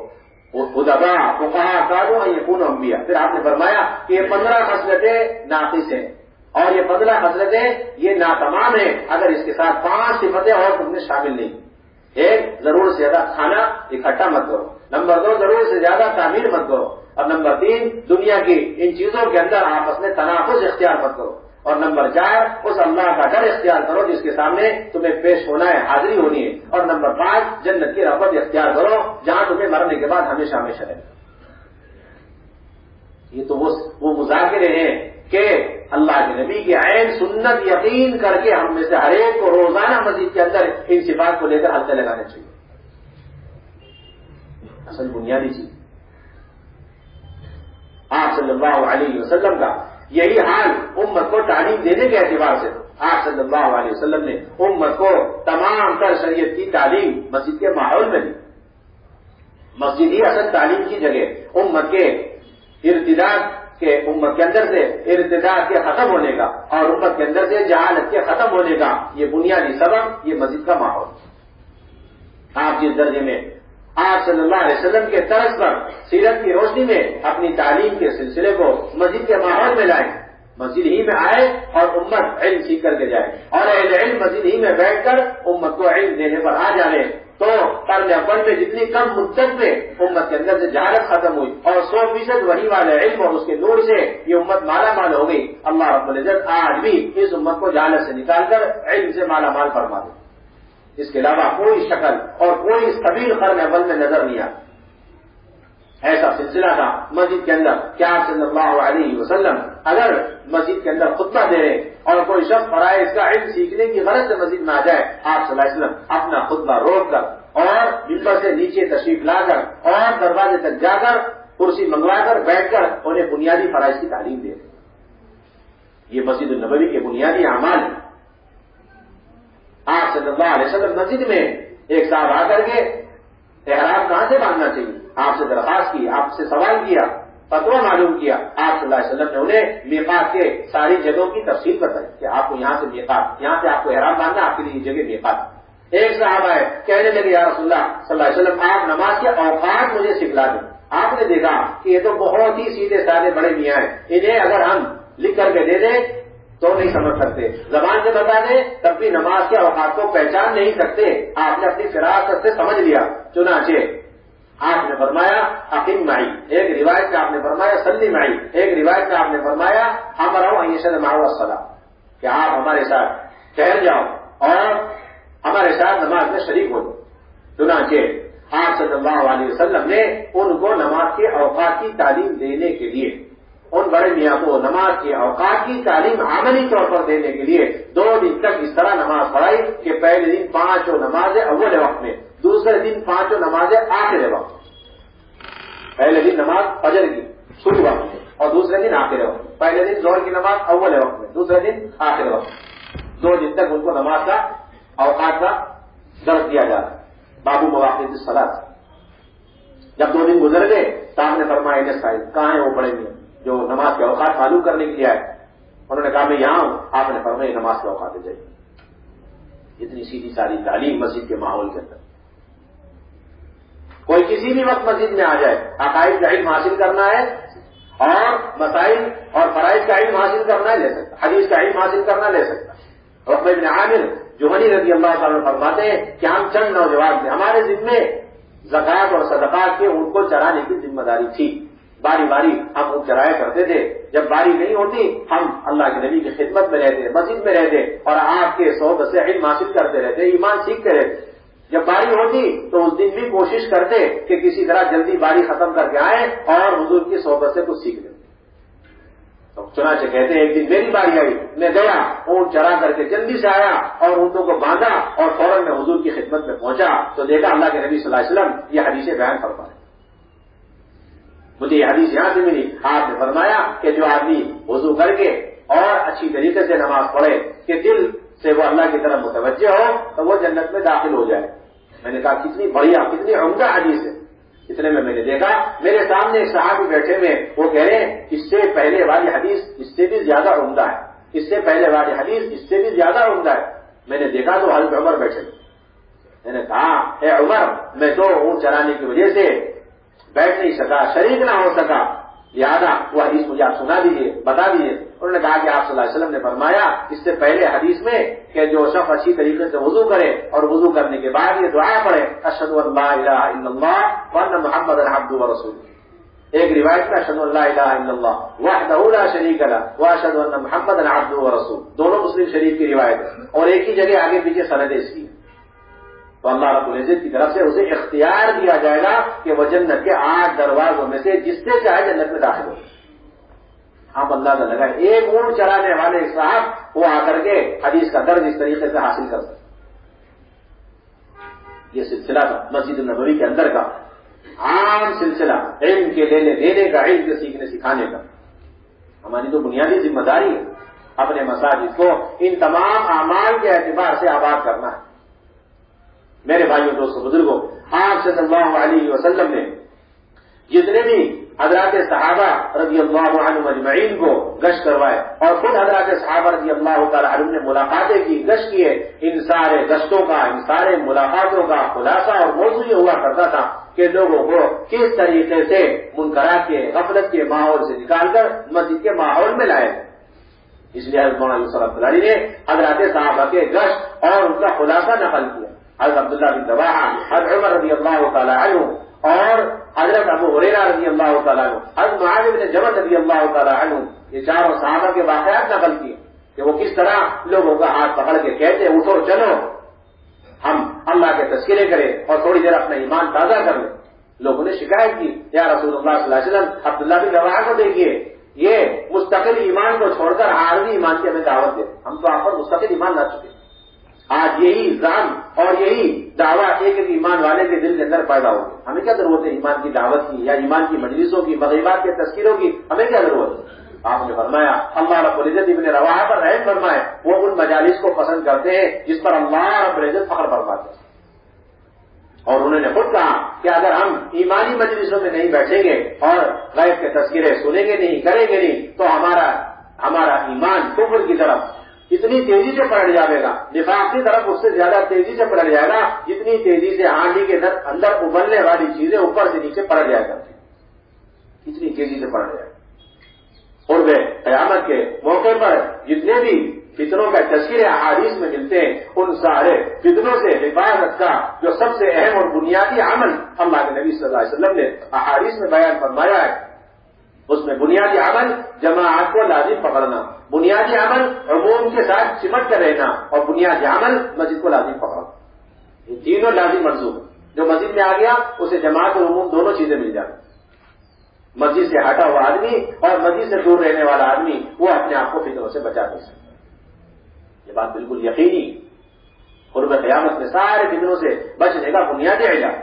ادبا فقہا قالوا ان یکونوا انبیاء. پھر آپ نے فرمایا کہ یہ 15 خصلتیں ناقص ہیں اور یہ 15 خصلتیں یہ ناتمام ہیں اگر اس کے ساتھ 5 صفتیں اور تم نے شامل نہیں. ایک، ضرورت سے زیادہ کھانا اکٹھا مت کرو. نمبر 2، ضرورت سے زیادہ تعمیر مت کرو. اور نمبر 3، دنیا کی ان چیزوں کے اندر آپس میں تنافس اختیار مت کرو. اور نمبر 4، اس اللہ کا ڈر اختیار کرو جس کے سامنے تمہیں پیش ہونا ہے، حاضری ہونی ہے. اور نمبر 5، جنت کی رغبت اختیار کرو جہاں تمہیں مرنے کے بعد ہمیشہ ہمیشہ رہے. یہ تو وہ مذاکرے ہیں کہ اللہ کے نبی کی عین سنت یقین کر کے ہم میں سے ہر ایک کو روزانہ مسجد کے اندر ان صفات کو لے کر حلقے لگانے چاہیے. اصل بنیادی چیز آپ صلی اللہ علیہ وسلم کا یہی حال امت کو تعلیم دینے کے اعتبار سے. آپ صلی اللہ علیہ وسلم نے امت کو تمام تر شریعت کی تعلیم مسجد کے ماحول میں دی. مسجد ہی اصل تعلیم کی جگہ. امت کے ارتداد کے امت کے اندر سے ارتداد کے ختم ہونے کا اور امت کے اندر سے جہالت کے ختم ہونے کا یہ بنیادی سبب یہ مسجد کا ماحول. آپ جس درجے میں آپ صلی اللہ علیہ وسلم کے طرز پر سیرت کی روشنی میں اپنی تعلیم کے سلسلے کو مسجد کے ماحول میں لائیں، مسجد ہی میں آئے اور امت علم سیکھ کر کے جائے اور اہل علم مسجد ہی میں بیٹھ کر امت کو علم دینے پر آ جانے تو قرن اول میں جتنی کم مدت میں امت کے اندر سے جہالت ختم ہوئی اور 100% وحی والے علم اور اس کے نور سے یہ امت مالا مال ہو گئی. اللہ رب العزت آج بھی اس امت کو جہالت سے نکال کر علم سے مالا مال فرما دے. اس کے علاوہ کوئی شکل اور کوئی سبیل قرن اول میں نظر نہیں آتی. ایسا سلسلہ تھا مسجد کے اندر کیا آپ صلی اللہ علیہ وسلم اگر مسجد کے اندر خطبہ دے رہے اور کوئی شخص فرائض کا علم سیکھنے کی غرض سے مسجد میں آ جائے، آپ صلی اللہ علیہ وسلم اپنا خطبہ روک کر اور ممبر سے نیچے تشریف لا کر اور دروازے تک جا کر کرسی منگوا کر بیٹھ کر انہیں بنیادی فرائض کی تعلیم دے. یہ مسجد النبوی کے بنیادی اعمال ہیں. آپ صلی اللہ علیہ وسلم مسجد میں ایک صاحب آ کر کے احرام کہاں سے باندھنا چاہیے آپ سے درخواست کی، آپ سے سوال کیا، فتویٰ معلوم کیا. آپ صلی اللہ علیہ وسلم نے انہیں میقات کے ساری جگہوں کی تفصیل بتائی کہ آپ کو یہاں سے میقات، یہاں سے آپ کو احرام باندھنا، آپ کے لیے یہ جگہ میقات. ایک صاحب آئے کہنے لگے یا رسول اللہ صلی اللہ علیہ وسلم آپ نماز کے اوقات مجھے سکھلا دیں. آپ نے دیکھا کہ یہ تو بہت ہی سیدھے سادے بڑے میاں ہیں، انہیں اگر ہم لکھ کر کے دے دیں تو نہیں سمجھ سکتے، زبان سے بتا دیں تب بھی نماز کے اوقات کو پہچان نہیں سکتے. آپ نے اپنی فراست سے سمجھ لیا. چنانچہ آپ نے فرمایا اقیم معی، ایک روایت میں آپ نے فرمایا صلی معی، ایک روایت میں آپ نے فرمایا امروا ان یشهد معه الصلاۃ، کہ آپ ہمارے ساتھ ٹھہر جاؤ اور ہمارے ساتھ نماز میں شریک ہو جاؤ. چنانچہ آپ صلی اللہ علیہ وسلم نے ان کو نماز کے اوقات کی تعلیم دینے کے لیے، ان بڑے میاں کو نماز کے اوقات کی تعلیم عملی طور پر دینے کے لیے 2 دن تک اس طرح نماز پڑھائی کہ پہلے دن 5 نمازیں اول وقت میں، دوسرے دن 5 نمازیں آخر وقت. پہلے دن نماز فجر کی صبح وقت میں اور دوسرے دن آخر وقت. پہلے دن ظہر کی نماز اول وقت میں، دوسرے دن آخر وقت. 2 دن تک ان کو نماز کا اوقات کا درس دیا جا رہا ہے. بابو مواقع الصلاۃ. جب 2 دن گزر گئے تو آپ نے فرمایا صاحب کہاں ہے وہ بڑے میاں جو نماز کے اوقات معلوم کرنے کے لیے آئے؟ انہوں نے کہا میں یہاں ہوں. آپ نے فرمایا نماز کے اوقات دے جائیے. اتنی سیدھی ساری تعلیم مسجد کے ماحول کے اندر. کوئی کسی بھی وقت مسجد میں آ جائے، عقائد کا علم حاصل کرنا ہے اور مسائل اور فرائض کا علم حاصل کرنا ہے لے سکتا، حدیث کا علم حاصل کرنا لے سکتا. عقبہ بن عامر جوہنی رضی اللہ تعالیٰ فرماتے ہیں کہ ہم چند نوجوان تھے، ہمارے ذمے زکات اور صدقات کے اونٹ کو چرانے کی ذمہ داری تھی. باری باری ہم اونٹ چرایا کرتے تھے. جب باری نہیں ہوتی ہم اللہ کے نبی کی خدمت میں رہتے، مسجد میں رہتے اور آپ کے صحبت سے علم حاصل کرتے رہتے، ایمان سیکھتے رہتے. جب باری ہوتی تو اس دن بھی کوشش کرتے کہ کسی طرح جلدی باری ختم کر کے آئیں اور حضور کی صحبت سے کچھ سیکھ لیں. تو چنانچہ کہتے ہیں ایک دن میری باری آئی، میں گیا اونٹ چرا کر کے جلدی سے آیا اور اونٹوں کو باندھا اور فوراً میں حضور کی خدمت میں پہنچا تو دیکھا اللہ کے نبی صلی اللہ علیہ وسلم یہ حدیث بیان فرما رہے. مجھے یہ حدیث یہاں سے ملی. آپ نے فرمایا کہ جو آدمی وضو کر کے اور اچھی طریقے سے نماز پڑھے کہ دل سے وہ اللہ کی طرف متوجہ ہو تو وہ جنت میں داخل ہو جائے. میں نے کہا کتنی بڑھیا کتنی عمدہ حدیث ہے. اتنے میں نے دیکھا میرے سامنے ایک صحابی بیٹھے ہوئے، وہ کہہ رہے ہیں اس سے پہلے والی حدیث اس سے بھی زیادہ عمدہ ہے، اس سے پہلے والی حدیث اس سے بھی زیادہ عمدہ ہے۔ میں نے دیکھا تو حضرت عمر بیٹھے، میں نے کہا اے عمر، میں تو اونٹ چلانے کی وجہ سے بیٹھ نہیں سکا، شریک نہ ہو سکا، لہٰذا وہ حدیث مجھے آپ سنا دیجیے، بتا دیجیے۔ انہوں نے کہا کہ آپ صلی اللہ علیہ وسلم نے فرمایا اس سے پہلے حدیث میں کہ جو شخص اچھی طریقے سے وضو کرے اور وضو کرنے کے بعد یہ دعا پڑھے اشہد ان لا الہ الا اللہ وان محمدا عبدہ ورسولہ، ایک روایت میں اشہد ان لا الہ الا اللہ وحدہ لا شریک لہ واشہد ان محمدا عبدہ ورسولہ، دونوں مسلم شریف کی روایت ہے اور ایک ہی جگہ آگے پیچھے سند اس کی، تو اللہ رب العزت کی طرف سے اسے اختیار دیا جائے گا کہ وہ جنت کے 8 دروازوں میں سے جس سے چاہے جنت میں داخل ہو۔ آپ اندازہ لگائیں ایک اونٹ چلانے والے صاحب وہ آ کر کے حدیث کا درد اس طریقے سے حاصل کر سکتے۔ یہ سلسلہ تھا مسجد النبوی کے اندر کا عام سلسلہ، علم کے لینے دینے کا، علم کے سیکھنے سکھانے کا۔ ہماری تو بنیادی ذمہ داری ہے اپنے مساجد کو ان تمام اعمال کے اعتبار سے آباد کرنا ہے۔ میرے بھائیوں دوستوں بزرگوں، آپ صلی اللہ علیہ وسلم نے جتنے بھی حضرات صحابہ رضی اللہ عنہم اجمعین کو گشت کروائے اور خود حضرات صحابہ رضی اللہ تعالی عنہم نے ملاقاتیں کی، گشت کیے، ان سارے گشتوں کا، ان سارے ملاقاتوں کا خلاصہ اور موضوع یہ ہوا کرتا تھا کہ لوگوں کو کس طریقے سے منکرات کے، غفلت کے ماحول سے نکال کر مسجد کے ماحول میں لائے۔ اس لیے حضرت مولانا یوسف الفلاحی نے حضرات صحابہ کے گشت اور ان کا خلاصہ نقل کیا۔ حضرت عبداللہ بن رواحہ، حضرت عمر رضی اللہ تعالی عنہ اور حضرت ابو ہریرہ رضی اللہ تعالیٰ عنہ، حضرت معاذ بن جبل رضی اللہ تعالیٰ عنہ، یہ چاروں صحابہ کے واقعات نقل کیے کہ وہ کس طرح لوگوں کا ہاتھ پکڑ کے کہتے اٹھو چلو ہم اللہ کے تذکرے کریں اور تھوڑی دیر اپنا ایمان تازہ کر لیں۔ لوگوں نے شکایت کی یا رسول اللہ صلی اللہ علیہ وسلم عبداللہ بن رواحہ کو دیکھیے، یہ مستقل ایمان کو چھوڑ کر عارضی ایمان کی ہمیں دعوت دے، ہم تو آپ پر مستقل ایمان لا چکے۔ آج یہی زام اور یہی دعویٰ ایک ایک ایمان والے کے دل کے اندر پیدا ہوگی۔ ہمیں کیا ضرورت ہے ایمان کی دعوت کی یا ایمان کی مجلسوں کی، مغربات کے تذکیروں کی، ہمیں کیا ضرورت ہے؟ آپ نے فرمایا اللہ رب العزت ابن رواحہ پر رحم فرمائے، وہ ان مجالس کو پسند کرتے ہیں جس پر اللہ رب العزت فخر فرماتے ہیں۔ اور انہوں نے خود کہا کہ اگر ہم ایمانی مجلسوں میں نہیں بیٹھیں گے اور غیب کے تذکرے سنیں گے نہیں، کریں گے نہیں، تو ہمارا ایمان کفر کی طرف اتنی تیزی سے پلٹ جائے گا، نفاق کی طرف اس سے زیادہ تیزی سے پلٹ جائے گا جتنی تیزی سے ہانڈی کے اندر ابلنے والی چیزیں اوپر سے نیچے پلٹ جائے گا، اتنی تیزی سے پلٹ جائے گا۔ اور قیامت کے موقع پر جتنے بھی فتنوں کا تذکرے احادیث میں ملتے ہیں، ان سارے فتنوں سے حفاظت کا جو سب سے اہم اور بنیادی عمل اللہ کے نبی صلی اللہ علیہ وسلم نے احادیث میں بیان فرمایا ہے، اس میں بنیادی عمل جماعت کو لازم پکڑنا، بنیادی عمل عموم کے ساتھ سمٹ کر رہنا، اور بنیادی عمل مسجد کو لازم پکڑنا۔ یہ تینوں لازم منظور، جو مسجد میں آ گیا اسے جماعت اور عموم دونوں چیزیں مل جائیں۔ مسجد سے ہٹا ہوا آدمی اور مسجد سے دور رہنے والا آدمی وہ اپنے آپ کو فتنوں سے بچا نہیں سکتا۔ یہ بات بالکل یقینی، قرب قیامت میں سارے فتنوں سے بچنے کا بنیادی علاج،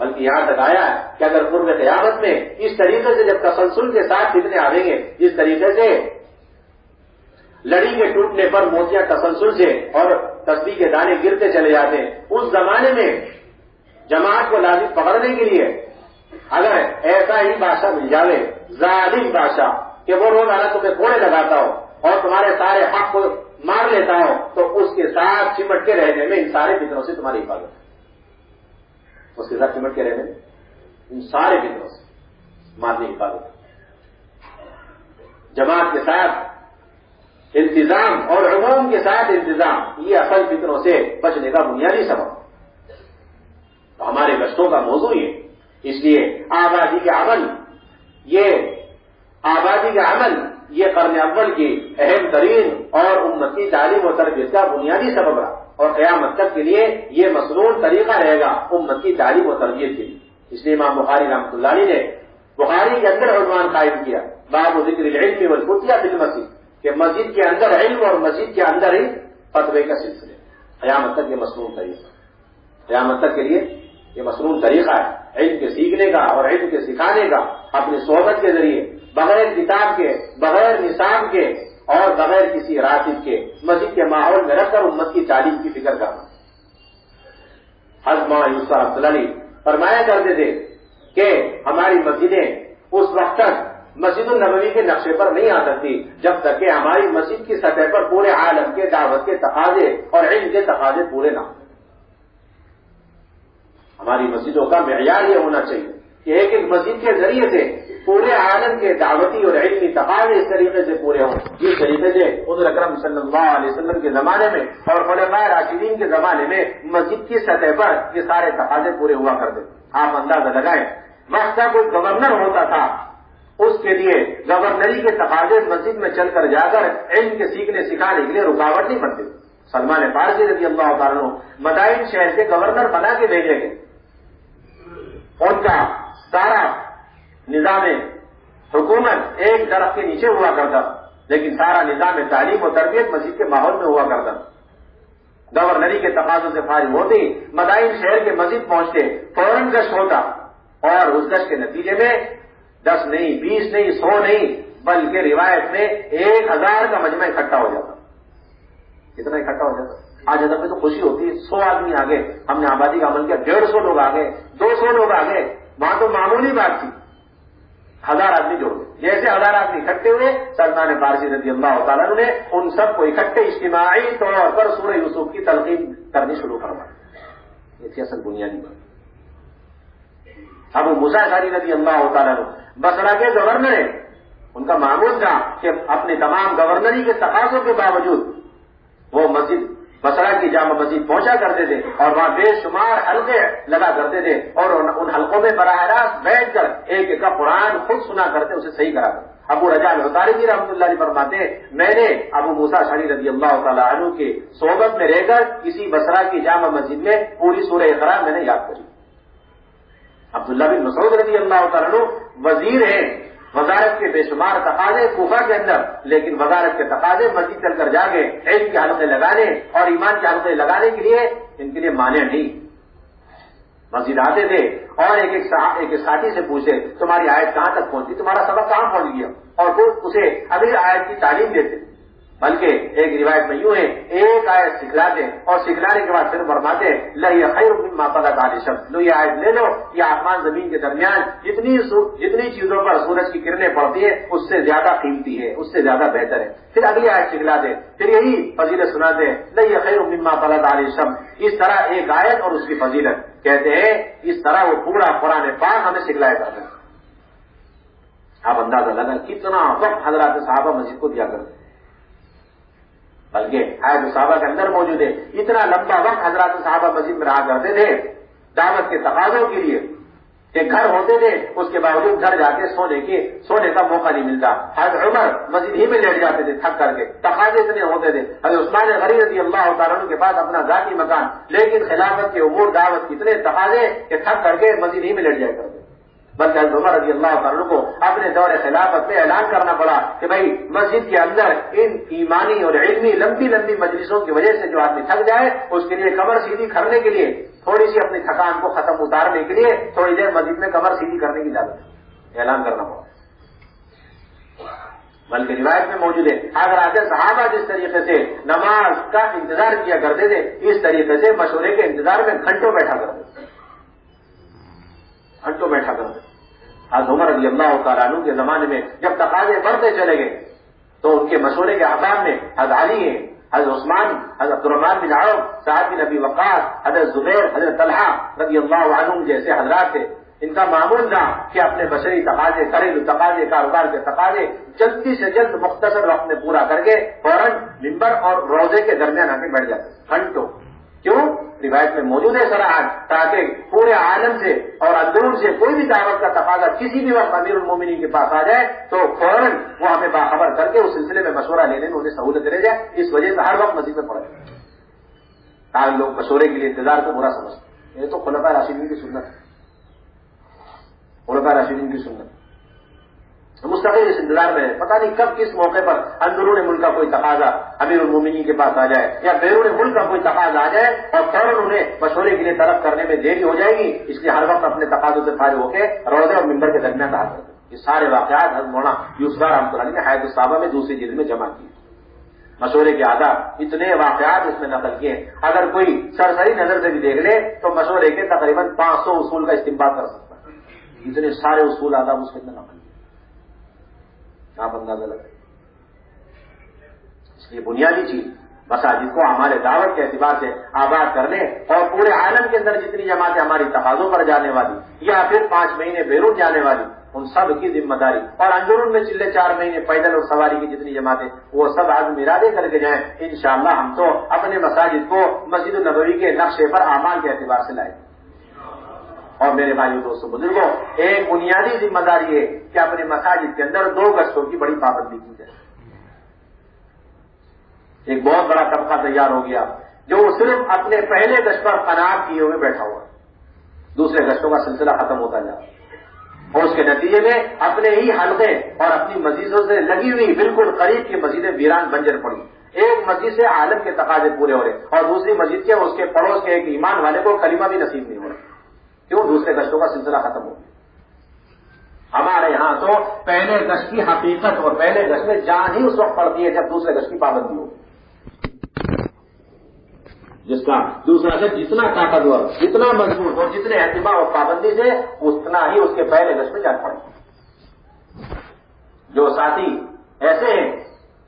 بلکہ یہاں تک آیا ہے کہ اگر قرب قیامت میں اس طریقے سے جب تسلسل کے ساتھ فتنے آئیں گے، جس طریقے سے لڑی کے ٹوٹنے پر موتیاں تسلسل سے اور تسبیح کے دانے گرتے چلے جاتے ہیں، اس زمانے میں جماعت کو لازم پکڑنے کے لیے اگر ایسا ہی بادشاہ مل جائے، ظالم بادشاہ کہ وہ روزانہ تمہیں کوڑے لگاتا ہو اور تمہارے سارے حق کو مار لیتا ہو، تو اس کے ساتھ چمٹ کے رہنے میں ان سارے فتنوں سے تمہاری حفاظت ہے۔ اس کے ساتھ چمٹ کے رہنے میں ان سارے فتنوں سے مارنے کی حفاظت ہے۔ جماعت کے ساتھ انتظام اور عموم کے ساتھ انتظام، یہ اصل فتنوں سے بچنے کا بنیادی سبب۔ تو ہمارے گشتوں کا موضوع اس لیے آبادی کے عمل یہ قرن اول کی اہم ترین اور امت کی تعلیم و تربیت کا بنیادی سبب رہا، اور قیامت تک کے لیے یہ مصنون طریقہ رہے گا امت کی تعلیم و تربیت کے لیے۔ اس لیے امام بخاری رحمۃ اللہ علیہ نے بخاری کے اندر عنوان قائم کیا باب ذکر العلم والفتیہ فی المسجد، کہ مسجد کے اندر علم اور مسجد کے اندر ہی فتوے کا سلسلہ۔ قیامت تک یہ مصنون طریقہ، قیامت تک کے لیے یہ مصنون طریقہ ہے علم کے سیکھنے کا اور علم کے سکھانے کا، اپنی صحبت کے ذریعے، بغیر کتاب کے، بغیر نصاب کے اور بغیر کسی راتب کے مسجد کے ماحول میں رکھ کر امت کی تعلیم کی فکر کرنا۔ حضرت مولانا یوسف الفلاحی فرمایا کرتے تھے کہ ہماری مسجدیں اس وقت تک مسجد النبوی کے نقشے پر نہیں آ سکتی جب تک کہ ہماری مسجد کی سطح پر پورے عالم کے دعوت کے تقاضے اور علم کے تقاضے پورے نہ ہوں۔ ہماری مسجدوں کا معیار یہ ہونا چاہیے کہ ایک ایک مسجد کے ذریعے سے پورے عالم کے دعوتی اور علمی تقاضے اس طریقے سے پورے ہوں جس طریقے سے حضور اکرم صلی اللہ علیہ وسلم کے زمانے میں اور خلفاء راشدین کے زمانے میں مسجد کی سطح پر یہ سارے تقاضے پورے ہوا کرتے۔ آپ اندازہ لگائیں، وقت کا کوئی گورنر ہوتا تھا، اس کے لیے گورنری کے تقاضے مسجد میں چل کر جا کر علم کے سیکھنے سکھانے کے لیے رکاوٹ نہیں بنتے۔ سلمان فارسی رضی اللہ تعالیٰ عنہ مدائن شہر کے گورنر بنا کے بھیجے گئے، ان کا سارا نظام حکومت ایک درخت کے نیچے ہوا کرتا، لیکن سارا نظام تعلیم و تربیت مسجد کے ماحول میں ہوا کرتا۔ گورنری کے تقاضوں سے فارغ ہوتے مدائن شہر کے مسجد پہنچتے، فوراً گشت ہوتا، اور اس گشت کے نتیجے میں 10 نہیں، 20 نہیں، 100 نہیں، بلکہ روایت میں 1000 کا مجمع اکٹھا ہو جاتا۔ کتنا اکٹھا ہو جاتا؟ آج ادب میں تو خوشی ہوتی ہے، 100 آدمی آ گئے، ہم نے آبادی کا عمل کیا، 150 لوگ آ گئے، 200 لوگ آ گئے، وہاں تو معمولی بات تھی، 1000 آدمی جوڑ گئے۔ جیسے 1000 آدمی اکٹھے ہوئے، سلمان فارسی رضی اللہ تعالیٰ نے ان سب کو اکٹھے اجتماعی طور پر سورہ یوسف کی تلقین کرنی شروع کروائی۔ یہ تھی اصل بنیادی بات۔ ابو موسیٰ اشعری رضی اللہ تعالیٰ بصرہ کے گورنر ہیں، ان کا معمول تھا کہ اپنے تمام گورنری کے تقاضوں کے باوجود وہ مسجد بصرہ کی جامع مسجد پہنچا کرتے تھے اور وہاں بے شمار حلقے لگا کرتے تھے اور ان حلقوں میں براہ راست بیٹھ کر ایک ایک کا قرآن خود سنا کرتے، اسے صحیح کرا کرتے۔ ابو رجاء العطاردی رحمۃ اللہ علیہ فرماتے ہیں، میں نے ابو موسیٰ اشعری رضی اللہ تعالیٰ عنہ کے صحبت میں رہ کر اسی بصرہ کی جامع مسجد میں پوری سورہ اقرا میں نے یاد کری۔ عبداللہ بن مسعود رضی اللہ تعالیٰ عنہ وزیر ہیں، وزارت کے بے شمار تقاضے کوفہ کے اندر، لیکن وزارت کے تقاضے مسجد چل کر جاگے علم کے حلقے لگانے اور ایمان کے حلقے لگانے کے لیے ان کے لیے مانع نہیں۔ مسجد آتے تھے اور ایک ساتھی سے پوچھے تمہاری آیت کہاں تک پہنچی، تمہارا سبق کہاں پہنچ گیا، اور پھر اسے اگلی آیت کی تعلیم دیتے۔ بلکہ ایک روایت میں یوں ہے، ایک آیت سکھلاتے اور سکھلانے کے بعد پھر فرماتے لَهِيَ خَيْرٌ مِّمَّا طَلَعَتْ عَلَيْهِ الشَّمْسُ، لو یہ آیت لے لو، یہ آسمان زمین کے درمیان جتنی چیزوں پر سورج کی کرنیں پڑتی ہیں اس سے زیادہ قیمتی ہے، اس سے زیادہ بہتر ہے۔ پھر اگلی آیت سکھلاتے، پھر یہی فضیلت سناتے لَهِيَ خَيْرٌ مِّمَّا طَلَعَتْ عَلَيْهِ الشَّمْسُ۔ اس طرح ایک آیت اور اس کی فضیلت کہتے ہیں، اس طرح وہ پورا قرآن پاک ہمیں سکھلایا جاتا ہے۔ آپ اندازہ لگائیں کتنا وقت حضرات صحابہ مسجد کو دیا کرتے، بلکہ حیات صحابہ کے اندر موجود ہے، اتنا لمبا وقت حضرات صحابہ مسجد میں رہا کرتے تھے دعوت کے تقاضوں کے لیے کہ گھر ہوتے تھے، اس کے باوجود گھر جا کے سونے کا موقع نہیں ملتا۔ حضرت عمر مسجد ہی میں لیٹ جاتے تھے تھک کر کے، تقاضے اتنے ہوتے تھے۔ حضرت عثمان غنی رضی اللہ تعالیٰ عنہ کے پاس اپنا ذاتی مکان، لیکن خلافت کے امور دعوت اتنے تقاضے کہ تھک کر کے مسجد ہی میں لیٹ جایا کرتے۔ بلکہ حضرت عمر رضی اللہ تعالیٰ کو اپنے دور خلافت میں اعلان کرنا پڑا کہ بھائی مسجد کے اندر ان ایمانی اور علمی لمبی مجلسوں کی وجہ سے جو آدمی تھک جائے اس کے لیے کمر سیدھی کرنے کے لیے، تھوڑی سی اپنی تھکان کو ختم اتارنے کے لیے تھوڑی دیر مسجد میں کمر سیدھی کرنے کی اجازت ہے، اعلان کرنا پڑا۔ بلکہ روایت میں موجود ہے حضرات صحابہ جس طریقے سے نماز کا انتظار کیا کرتے تھے، اس طریقے سے مشورے کے انتظار میں گھنٹوں بیٹھا کرتے حضرت عمر رضی اللہ تعالیٰ عنہ کے زمانے میں جب تقاضے بڑھتے چلے گئے تو ان کے مشورے کے احباب میں حضرت علی ہیں، حضرت عثمان، حضرت عبدالرحمن بن عوف، سعد بن ابی وقاص، حضرت زبیر، حضرت طلحہ رضی اللہ عنہم جیسے حضرات تھے۔ ان کا معمول تھا کہ اپنے بشری تقاضے، گھریلو تقاضے، کاروبار کے تقاضے جلدی سے جلد مختصر وقت میں پورا کر کے فوراً ممبر اور روضے کے درمیان آ کے بیٹھ جاتے گھنٹوں۔ کیوں؟ روایت میں موجود ہے صراحت، تاکہ پورے عالم سے اور اندرون سے کوئی بھی دعوت کا تقاضا کسی بھی وقت امیر المومنین کے پاس آ جائے تو فوراً وہ ہمیں باخبر کر کے اس سلسلے میں مشورہ لینے میں انہیں سہولت رہ جائے۔ اس وجہ سے ہر وقت مسجد میں پڑھے آج لوگ مشورے کے لیے انتظار کو برا سمجھتے ہیں۔ یہ تو خلفاء راشدین کی سنت ہے، خلفاء راشدین کی سنت مستقل اس انتظار میں ہے، پتہ نہیں کب کس موقع پر اندرون ملک کا کوئی تقاضا امیر المومنین کے پاس آ جائے یا بیرون ملک کا کوئی تقاضا آ جائے اور فوراً انہیں مشورے کے لیے طلب کرنے میں دیری ہو جائے گی، اس لیے ہر وقت اپنے تقاضوں سے فارغ ہو کے روضے اور ممبر کے درمیان رہا کرتے۔ یہ سارے واقعات حضرت مولانا یوسف رحمۃ اللہ نے حیات الصحابہ میں دوسری جلد میں جمع کیے۔ مشورے کے آداب اتنے واقعات اس میں نقل کیے، اگر کوئی سرسری نظر سے بھی دیکھ لے تو مشورے کے تقریباً 500 اصول کا استنباط کر سکتا ہے۔ اتنے سارے اصول آداب اس کے اندر عمل کیا، آپ اندازہ لگائیں۔ اس لیے بنیادی چیز مساجد کو ہمارے دعوت کے اعتبار سے آباد کرنے، اور پورے عالم کے اندر جتنی جماعتیں ہماری تقاضوں پر جانے والی یا پھر 5 مہینے بیرون جانے والی، ان سب کی ذمہ داری، اور اندرون میں چلے 4 مہینے پیدل اور سواری کی جتنی جماعتیں، وہ سب عزم ارادے کر کے جائیں۔ انشاءاللہ ہم تو اپنے مساجد کو مسجد النبوی کے نقشے پر اعمال کے اعتبار سے لائیں۔ اور میرے بھائیوں دوستوں بزرگوں، ایک بنیادی ذمہ داری ہے کہ اپنے مساجد کے اندر 2 گشتوں کی بڑی پابندی کی جائے۔ ایک بہت بڑا طبقہ تیار ہو گیا جو صرف اپنے پہلے گشت پر قناعت کیے ہوئے بیٹھا ہوا، دوسرے گشتوں کا سلسلہ ختم ہوتا جا، اور اس کے نتیجے میں اپنے ہی حلقے اور اپنی مسجدوں سے لگی ہوئی بالکل قریب کی مسجدیں ویران بنجر پڑی۔ ایک مسجد سے عالم کے تقاضے پورے ہو رہے، اور دوسری مسجد کے اس کے پڑوس کے ایک ایمان والے کو کلمہ بھی نصیب نہیں ہو رہا۔ کیوں؟ دوسرے گشتوں کا سلسلہ ختم ہو گیا۔ ہمارے یہاں تو پہلے گشت کی حقیقت اور پہلے گشت میں جان ہی اس وقت پڑتی ہے جب دوسرے گشت کی پابندی ہو، جس کا دوسرا گشت جتنا طاقتور، جتنا مضبوط اور جتنے اہتمام اور پابندی سے، اتنا ہی اس کے پہلے گشت میں جان پڑتی۔ جو ساتھی ایسے ہیں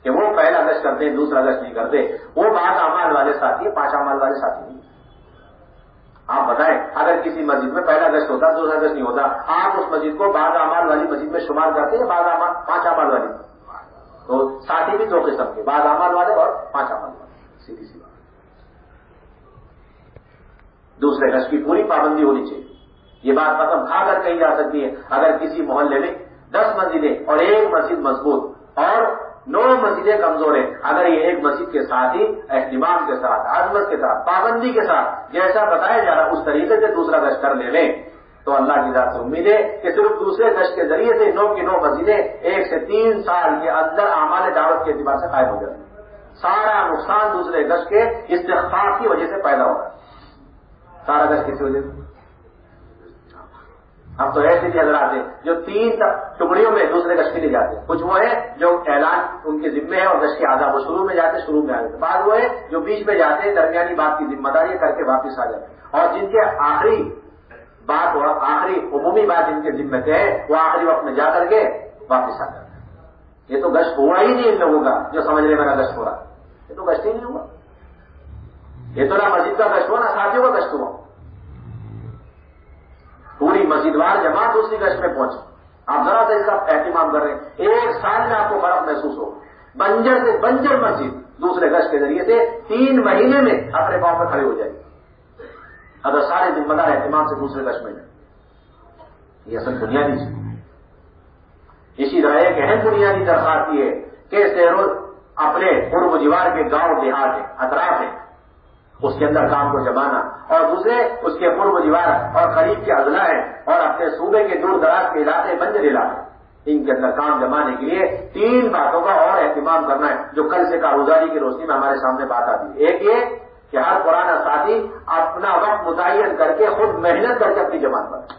کہ وہ پہلا گشت کرتے ہیں دوسرا گشت نہیں کرتے، وہ 5 اعمال والے ساتھی ہیں، 5 اعمال والے ساتھی نہیں۔ آپ بتائیں اگر کسی مسجد میں پہلا گشت ہوتا دوسرا گشت نہیں ہوتا، آپ اس مسجد کو 5 اعمال والی مسجد میں شمار کرتے ہیں، 5 اعمال والی؟ تو ساتھی بھی 2 قسم کے، 5 اعمال والے اور 5 اعمال والے، سیدھی سی بات۔ دوسرے گشت کی پوری پابندی ہونی چاہیے۔ یہ بات قسم کھا کر کہی جا سکتی ہے، اگر کسی محلے میں 10 مسجدیں اور 1 مسجد مضبوط اور 9 مسجدیں کمزور ہیں، اگر یہ ایک مسجد کے ساتھ ہی اہتمام کے ساتھ، عظمت کے ساتھ، پابندی کے ساتھ جیسا بتایا جا رہا اس طریقے سے دوسرا گشت کر لے لیں، تو اللہ کی ذات سے امید ہے کہ صرف دوسرے گشت کے ذریعے سے 9 کی 9 مسجدیں 1 سے 3 سال کے اندر اعمال دعوت کے اعتبار سے قائم ہو جاتی ہیں۔ سارا نقصان دوسرے گشت کے استغفار کی وجہ سے پیدا ہوگا۔ سارا گشت کسی وجہ سے؟ اب تو ایسے بھی حضرات ہیں جو 3 ٹکڑیوں میں دوسرے گشت کے لیے جاتے ہیں، کچھ وہ ہیں جو اعلان ان کے ذمے ہے اور گشت کے آداب وہ شروع میں جاتے ہیں، شروع میں آ جاتے ہیں، بعض وہ ہیں جو بیچ میں جاتے ہیں، درمیانی بات کی ذمہ داری کر کے واپس آ جاتے ہیں، اور جن کے آخری بات اور آخری عمومی بات جن کے ذمے سے ہے وہ آخری وقت میں جا کر کے واپس آ جاتے ہیں۔ یہ تو گشت ہوا ہی نہیں ان لوگوں کا جو سمجھ رہے میرا گشت ہو رہا، یہ تو گشت ہی نہیں ہوا، یہ تو نہ مسجد کا گشت ہوا نہ ساتھیوں کا گشت ہوا۔ پوری مسجد وار جماعت دوسری گشت میں پہنچے، آپ ذرا سا اس کا اہتمام کر رہے ہیں، 1 سال میں آپ کو فرق محسوس ہو، بنجر سے بنجر مسجد دوسرے گشت کے ذریعے سے 3 مہینے میں اپنے پاؤں پر کھڑے ہو جائے گی، اگر سارے ذمہ دار اہتمام سے دوسرے گشت میں جائیں۔ یہ اصل بنیادی چیز۔ اسی طرح ایک اہم بنیادی درخواست یہ ہے کہ شہروں اپنے قرب و جوار کے گاؤں دیہات ہیں، اطراف ہیں، اس کے اندر کام کو جمانا، اور دوسرے اس کے قرب و جوار اور قریب کے اضلاع ہیں، اور اپنے صوبے کے دور دراز کے علاقے بنجر علاقے، ان کے اندر کام جمانے کے لیے 3 باتوں کا اور اہتمام کرنا ہے جو کل سے کارگزاری کی روشنی میں ہمارے سامنے بات آتی ہے۔ ایک یہ کہ ہر پرانا ساتھی اپنا وقت متعین کر کے خود محنت کر کے اپنی جماعت پر،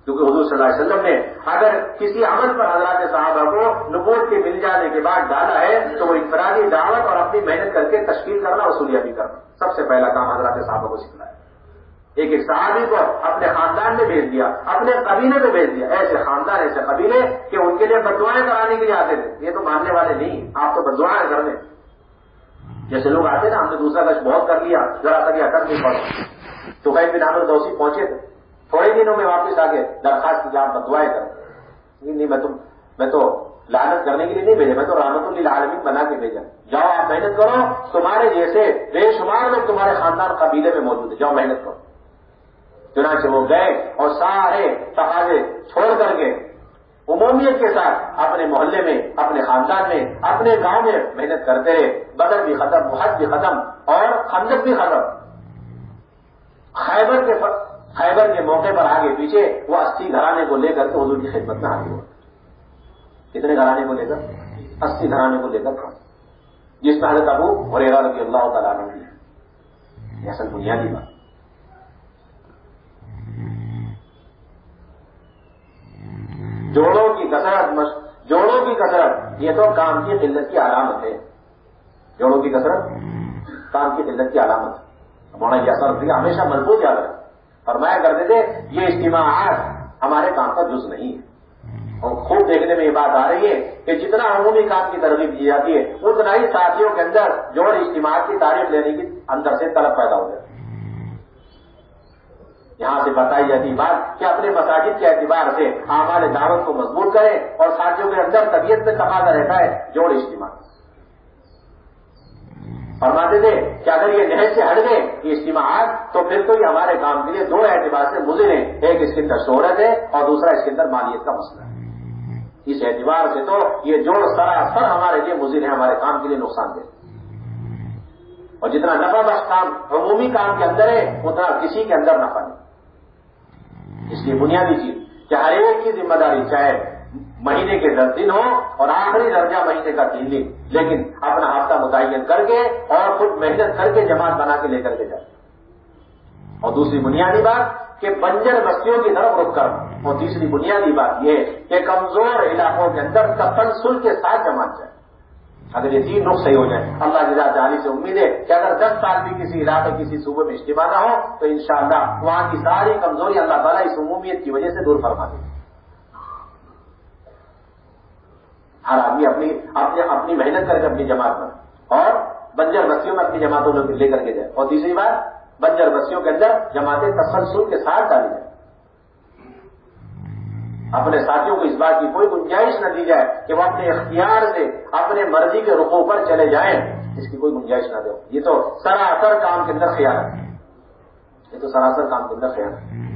کیونکہ حضور صلی اللہ علیہ وسلم نے اگر کسی عمل پر حضرات صحابہ کو نبوت کے مل جانے کے بعد ڈالا ہے تو وہ انفرادی دعوت اور اپنی محنت کر کے تشکیل کرنا، وصولیابی کرنا، سب سے پہلا کام حضرات صحابہ کو سکھلایا۔ ایک صحابی کو اپنے خاندان میں بھیج دیا، اپنے قبیلے میں بھیج دیا، ایسے خاندان ایسے قبیلے کہ ان کے لیے بددعائیں کرانے کے لیے آتے تھے، یہ تو ماننے والے نہیں، آپ تو بددعائیں کر دیں۔ جیسے لوگ آتے نا، ہم نے دوسرا گشت بہت کر لیا، ذرا سا اٹک نہیں پڑا، تو کئی بن عامر دوسی پہنچے تھے، تھوڑے دنوں میں واپس آ کے درخواست کی آپ بددعائیں کریں۔ نہیں، میں تو لعنت کرنے کے لیے نہیں بھیجا، میں تو رحمت للعالمین بنا کے بھیجا، جاؤ آپ محنت کرو، تمہارے جیسے بے شمار لوگ تمہارے خاندان قبیلے میں موجود ہے، جاؤ محنت کرو۔ چنانچہ وہ گئے اور سارے تقاضے چھوڑ کر کے عمومیت کے ساتھ اپنے محلے میں، اپنے خاندان میں، اپنے گاؤں میں محنت کرتے رہے۔ بدر بھی ختم، احد بھی ختم اور خندق بھی ختم۔ خیبر کے موقع پر آگے پیچھے وہ 80 گھرانے کو لے کر کے حضور کی خدمت میں حاضر ہوئے۔ کتنے گھرانے کو لے کر؟ 80 گھرانے کو لے کر، جس میں حضرت ابو ہریرہ رضی اللہ تعالیٰ عنہ کی۔ یہ اصل بنیادی بات۔ جوڑوں کی کثرت یہ تو کام کی قلت کی علامت ہے۔ جوڑوں کی کثرت کام کی قلت کی علامت ہے۔ مولانا یاسر رضی ہمیشہ مضبوط یاد رکھیں، فرمایا کرتے تھے یہ اجتماعات ہمارے کام کا جز نہیں ہے. اور خوب دیکھنے میں یہ بات آ رہی ہے کہ جتنا عمومی کام کی ترغیب دی جاتی ہے اتنا ہی ساتھیوں کے اندر جوڑ اجتماعات کی تعریف لینے کی اندر سے طلب پیدا ہو جاتی ہے. یہاں سے بتائی جاتی بات کہ اپنے مساجد کے اعتبار سے اعمال دعوت کو مضبوط کریں اور ساتھیوں کے اندر طبیعت میں تقاضا رہتا ہے جوڑ اجتماع. فرماتے تھے کہ اگر یہ نہج سے ہٹ گئے یہ اجتماعات تو پھر تو یہ ہمارے کام کے لیے دو اعتبار سے مضر ہیں. ایک اس کے اندر شہرت ہے اور دوسرا اس کے اندر مالیت کا مسئلہ ہے. اس اعتبار سے تو یہ جوڑ سراسر ہمارے لیے مضر ہے, ہمارے کام کے لیے نقصان دہ. اور جتنا نفع بخش کام عمومی کام کے اندر ہے اتنا کسی کے اندر نفع نہیں. اس لیے بنیادی چیز کہ ہر ایک کی ذمہ داری چاہے مہینے کے 10 دن ہو اور آخری درجہ مہینے کا 3 دن, لیکن اپنا ہفتہ متعین کر کے اور خود محنت کر کے جماعت بنا کے لے کر کے جائے. اور دوسری بنیادی بات کہ بنجر بستیوں کی طرف رخ کر. اور تیسری بنیادی بات یہ کہ کمزور علاقوں کے اندر تسلسل کے ساتھ جماعت جائے. اگر یہ 3 رخ صحیح ہو جائیں, اللہ کی ذات عالی سے امید ہے کہ اگر 10 سال بھی کسی علاقے کسی صوبے میں اجتماع نہ ہو تو انشاءاللہ وہاں کی ساری کمزوری اللہ تعالیٰ اس عمومیت کی وجہ سے دور فرما دے. ہر آدمی اپنی محنت کر کے اپنی جماعت میں اور بنجر بستیوں میں اپنی جماعتوں کو لے کر کے جائے. اور تیسری بات بنجر بستیوں کے اندر جماعتیں تسلسل کے ساتھ ڈالی جائیں. اپنے ساتھیوں کو اس بات کی کوئی گنجائش نہ دی جائے کہ وہ اپنے اختیار سے اپنے مرضی کے رخوں پر چلے جائیں, اس کی کوئی گنجائش نہ دو. یہ تو سراسر کام کے اندر خیانت ہے. یہ تو سراسر کام کے اندر خیانت ہے.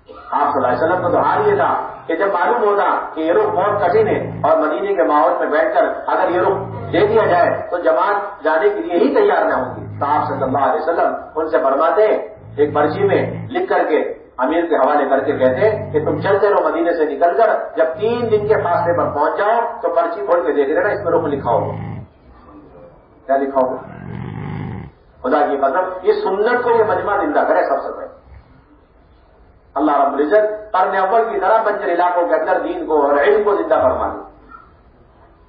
آپ صلی اللہ علیہ وسلم کو تو حال یہ تھا کہ جب معلوم ہوتا کہ یہ رخ بہت کٹھن ہے اور مدینے کے ماحول میں بیٹھ کر اگر یہ رخ دے دیا جائے تو جماعت جانے کے لیے ہی تیار نہ ہوگی, تو آپ صلی اللہ علیہ وسلم ان سے فرماتے ایک پرچی میں لکھ کر کے امیر کے حوالے کر کے کہتے کہ تم چلتے رہو مدینے سے نکل کر, جب 3 دن کے فاصلے پر پہنچ جاؤ تو پرچی کھول کے دیکھ لینا اس میں رخ لکھا ہوگا. کیا لکھا ہوگا؟ خدا کی قسم اس سنت کو یہ مجمع زندہ کرے. سب سے پہلے اللہ رب العزت قرن اول کی طرح بنجر علاقوں کے اندر دین کو اور علم کو زندہ فرما دے.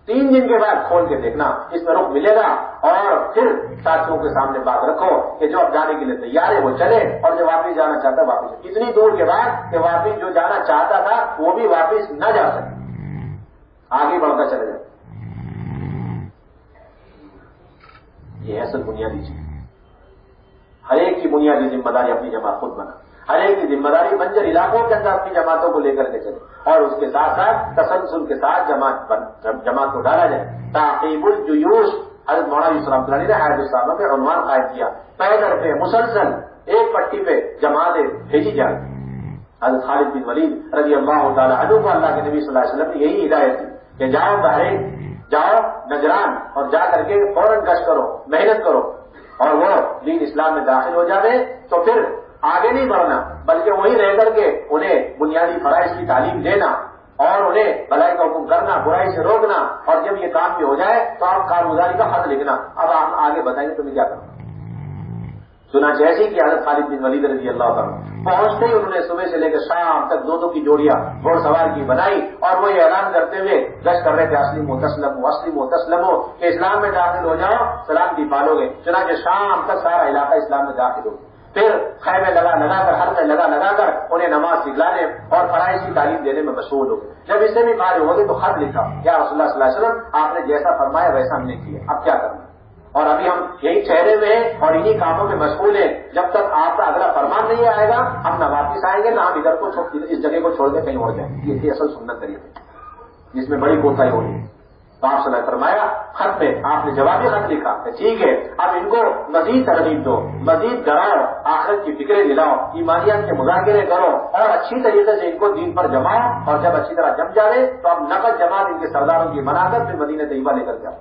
3 دن کے بعد کھول کے دیکھنا اس میں رخ ملے گا اور پھر ساتھیوں کے سامنے بات رکھو کہ جو اب جانے کے لیے تیار ہے وہ چلے اور جو واپس jana چاہتا ہے واپس. اتنی دور کے بعد کہ واپس جو جانا چاہتا تھا وہ بھی واپس نہ جا سکے, آگے بڑھتا چلے جائے. یہ اصل بنیادی چیز. ہر ایک کی بنیادی ذمہ داری اپنی جماعت خود بنا. ہر ایک کی ذمہ داری بنجر علاقوں کے اندر اپنی جماعتوں کو لے کر کے چلے اور اس کے ساتھ ساتھ تسلسل کے ساتھ جماعت کو ڈالا جائے. تعقیب الجیوش حضرت مولانا یوسف رحمۃ اللہ علیہ نے حیات الصحابہ پہ عنوان قائم کیا. پیدل پہ مسلسل ایک پٹی پہ جماعتیں بھیجی جائیں. حضرت خالد بن ولید رضی اللہ تعالیٰ عنہ کو اللہ کے نبی صلی اللہ علیہ وسلم نے یہی ہدایت دی کہ جاؤ بحرین, جاؤ نجران اور جا کر کے فوراً گشت کرو, محنت کرو اور وہ دین اسلام میں داخل ہو جائے تو پھر آگے نہیں بڑھنا بلکہ وہیں رہ کر کے انہیں بنیادی فرائض کی تعلیم دینا اور انہیں بھلائی کا حکم کرنا, برائی سے روکنا, اور جب یہ کام بھی ہو جائے تو آپ کارگزاری کا خط لکھنا. اب ہم آگے بتائیں گے تمہیں کیا کرنا. چنانچہ ایسی کہ حضرت خالد بن ولید رضی اللہ عنہ پہنچتے ہی انہوں نے صبح سے لے کر شام تک 2 کی جوڑیاں گھوڑ سوار کی بنائی اور وہ یہ اعلان کرتے ہوئے گشت کر رہے تھے اسلم و تسلم کہ اسلام میں داخل ہو جاؤ سلامتی پالو گے. چنانچہ شام تک سارا علاقہ اسلام میں داخل ہو. پھر خیمے لگا کر حلقے لگا کر انہیں نماز سکھلانے اور فرائض کی تعلیم دینے میں مشغول ہو گئے. جب اس سے بھی فارغ ہو گئے تو خط لکھا, کیا رسول اللہ صلی اللہ علیہ وسلم آپ نے جیسا فرمایا ویسا ہم نے کیا, اب کیا کرنا. اور ابھی ہم یہی ٹھہرے ہوئے ہیں اور انہی کاموں میں مشغول ہیں. جب تک آپ کا اگلا فرمان نہیں آئے گا ہم نہ واپس آئیں گے نہ ہم ادھر کو اس جگہ کو چھوڑ کے کہیں اور جائیں. یہ تھی اصل سنت طریقے جس میں بڑی کوتاہی ہو رہی ہے. تو آپ صلی اللہ علیہ وسلم فرمایا خط میں آپ نے جوابی خط لکھا کہ ٹھیک ہے اب ان کو مزید ترغیب دو, مزید ڈراؤ, آخرت کی فکریں دلاؤ, ایمانیات کے مذاکرے کرو اور اچھی طریقے سے ان کو دین پر جماؤ, اور جب اچھی طرح جم جائے تو اب نقد جماعت ان کے سرداروں کی بنا کر پھر مدینہ طیبہ لے کر جاؤ.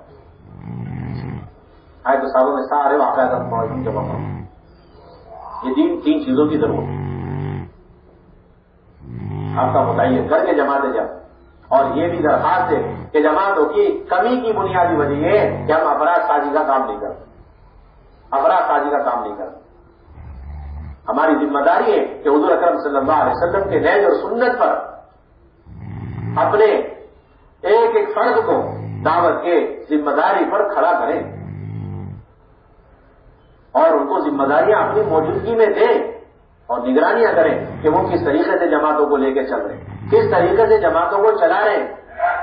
آئے تو صاحبوں میں سارے واقعات جمع کرو. یہ دین 3 چیزوں کی ضرورت ہے. آپ کا متعین کر کے جماعتیں جاؤ. اور یہ بھی درخواست ہے کہ جماعتوں کی کمی کی بنیادی وجہ یہ ہے کہ ہم افراد سازی کا کام نہیں کرتے. ہماری ذمہ داری ہے کہ حضور اکرم صلی اللہ علیہ وسلم کے نہج اور سنت پر اپنے ایک ایک فرد کو دعوت کے ذمہ داری پر کھڑا کریں اور ان کو ذمہ داریاں اپنی موجودگی میں دیں اور نگرانیاں کریں کہ وہ کس طریقے سے جماعتوں کو لے کے چل رہے ہیں، کس طریقے سے جماعتوں کو چلا رہے ہیں.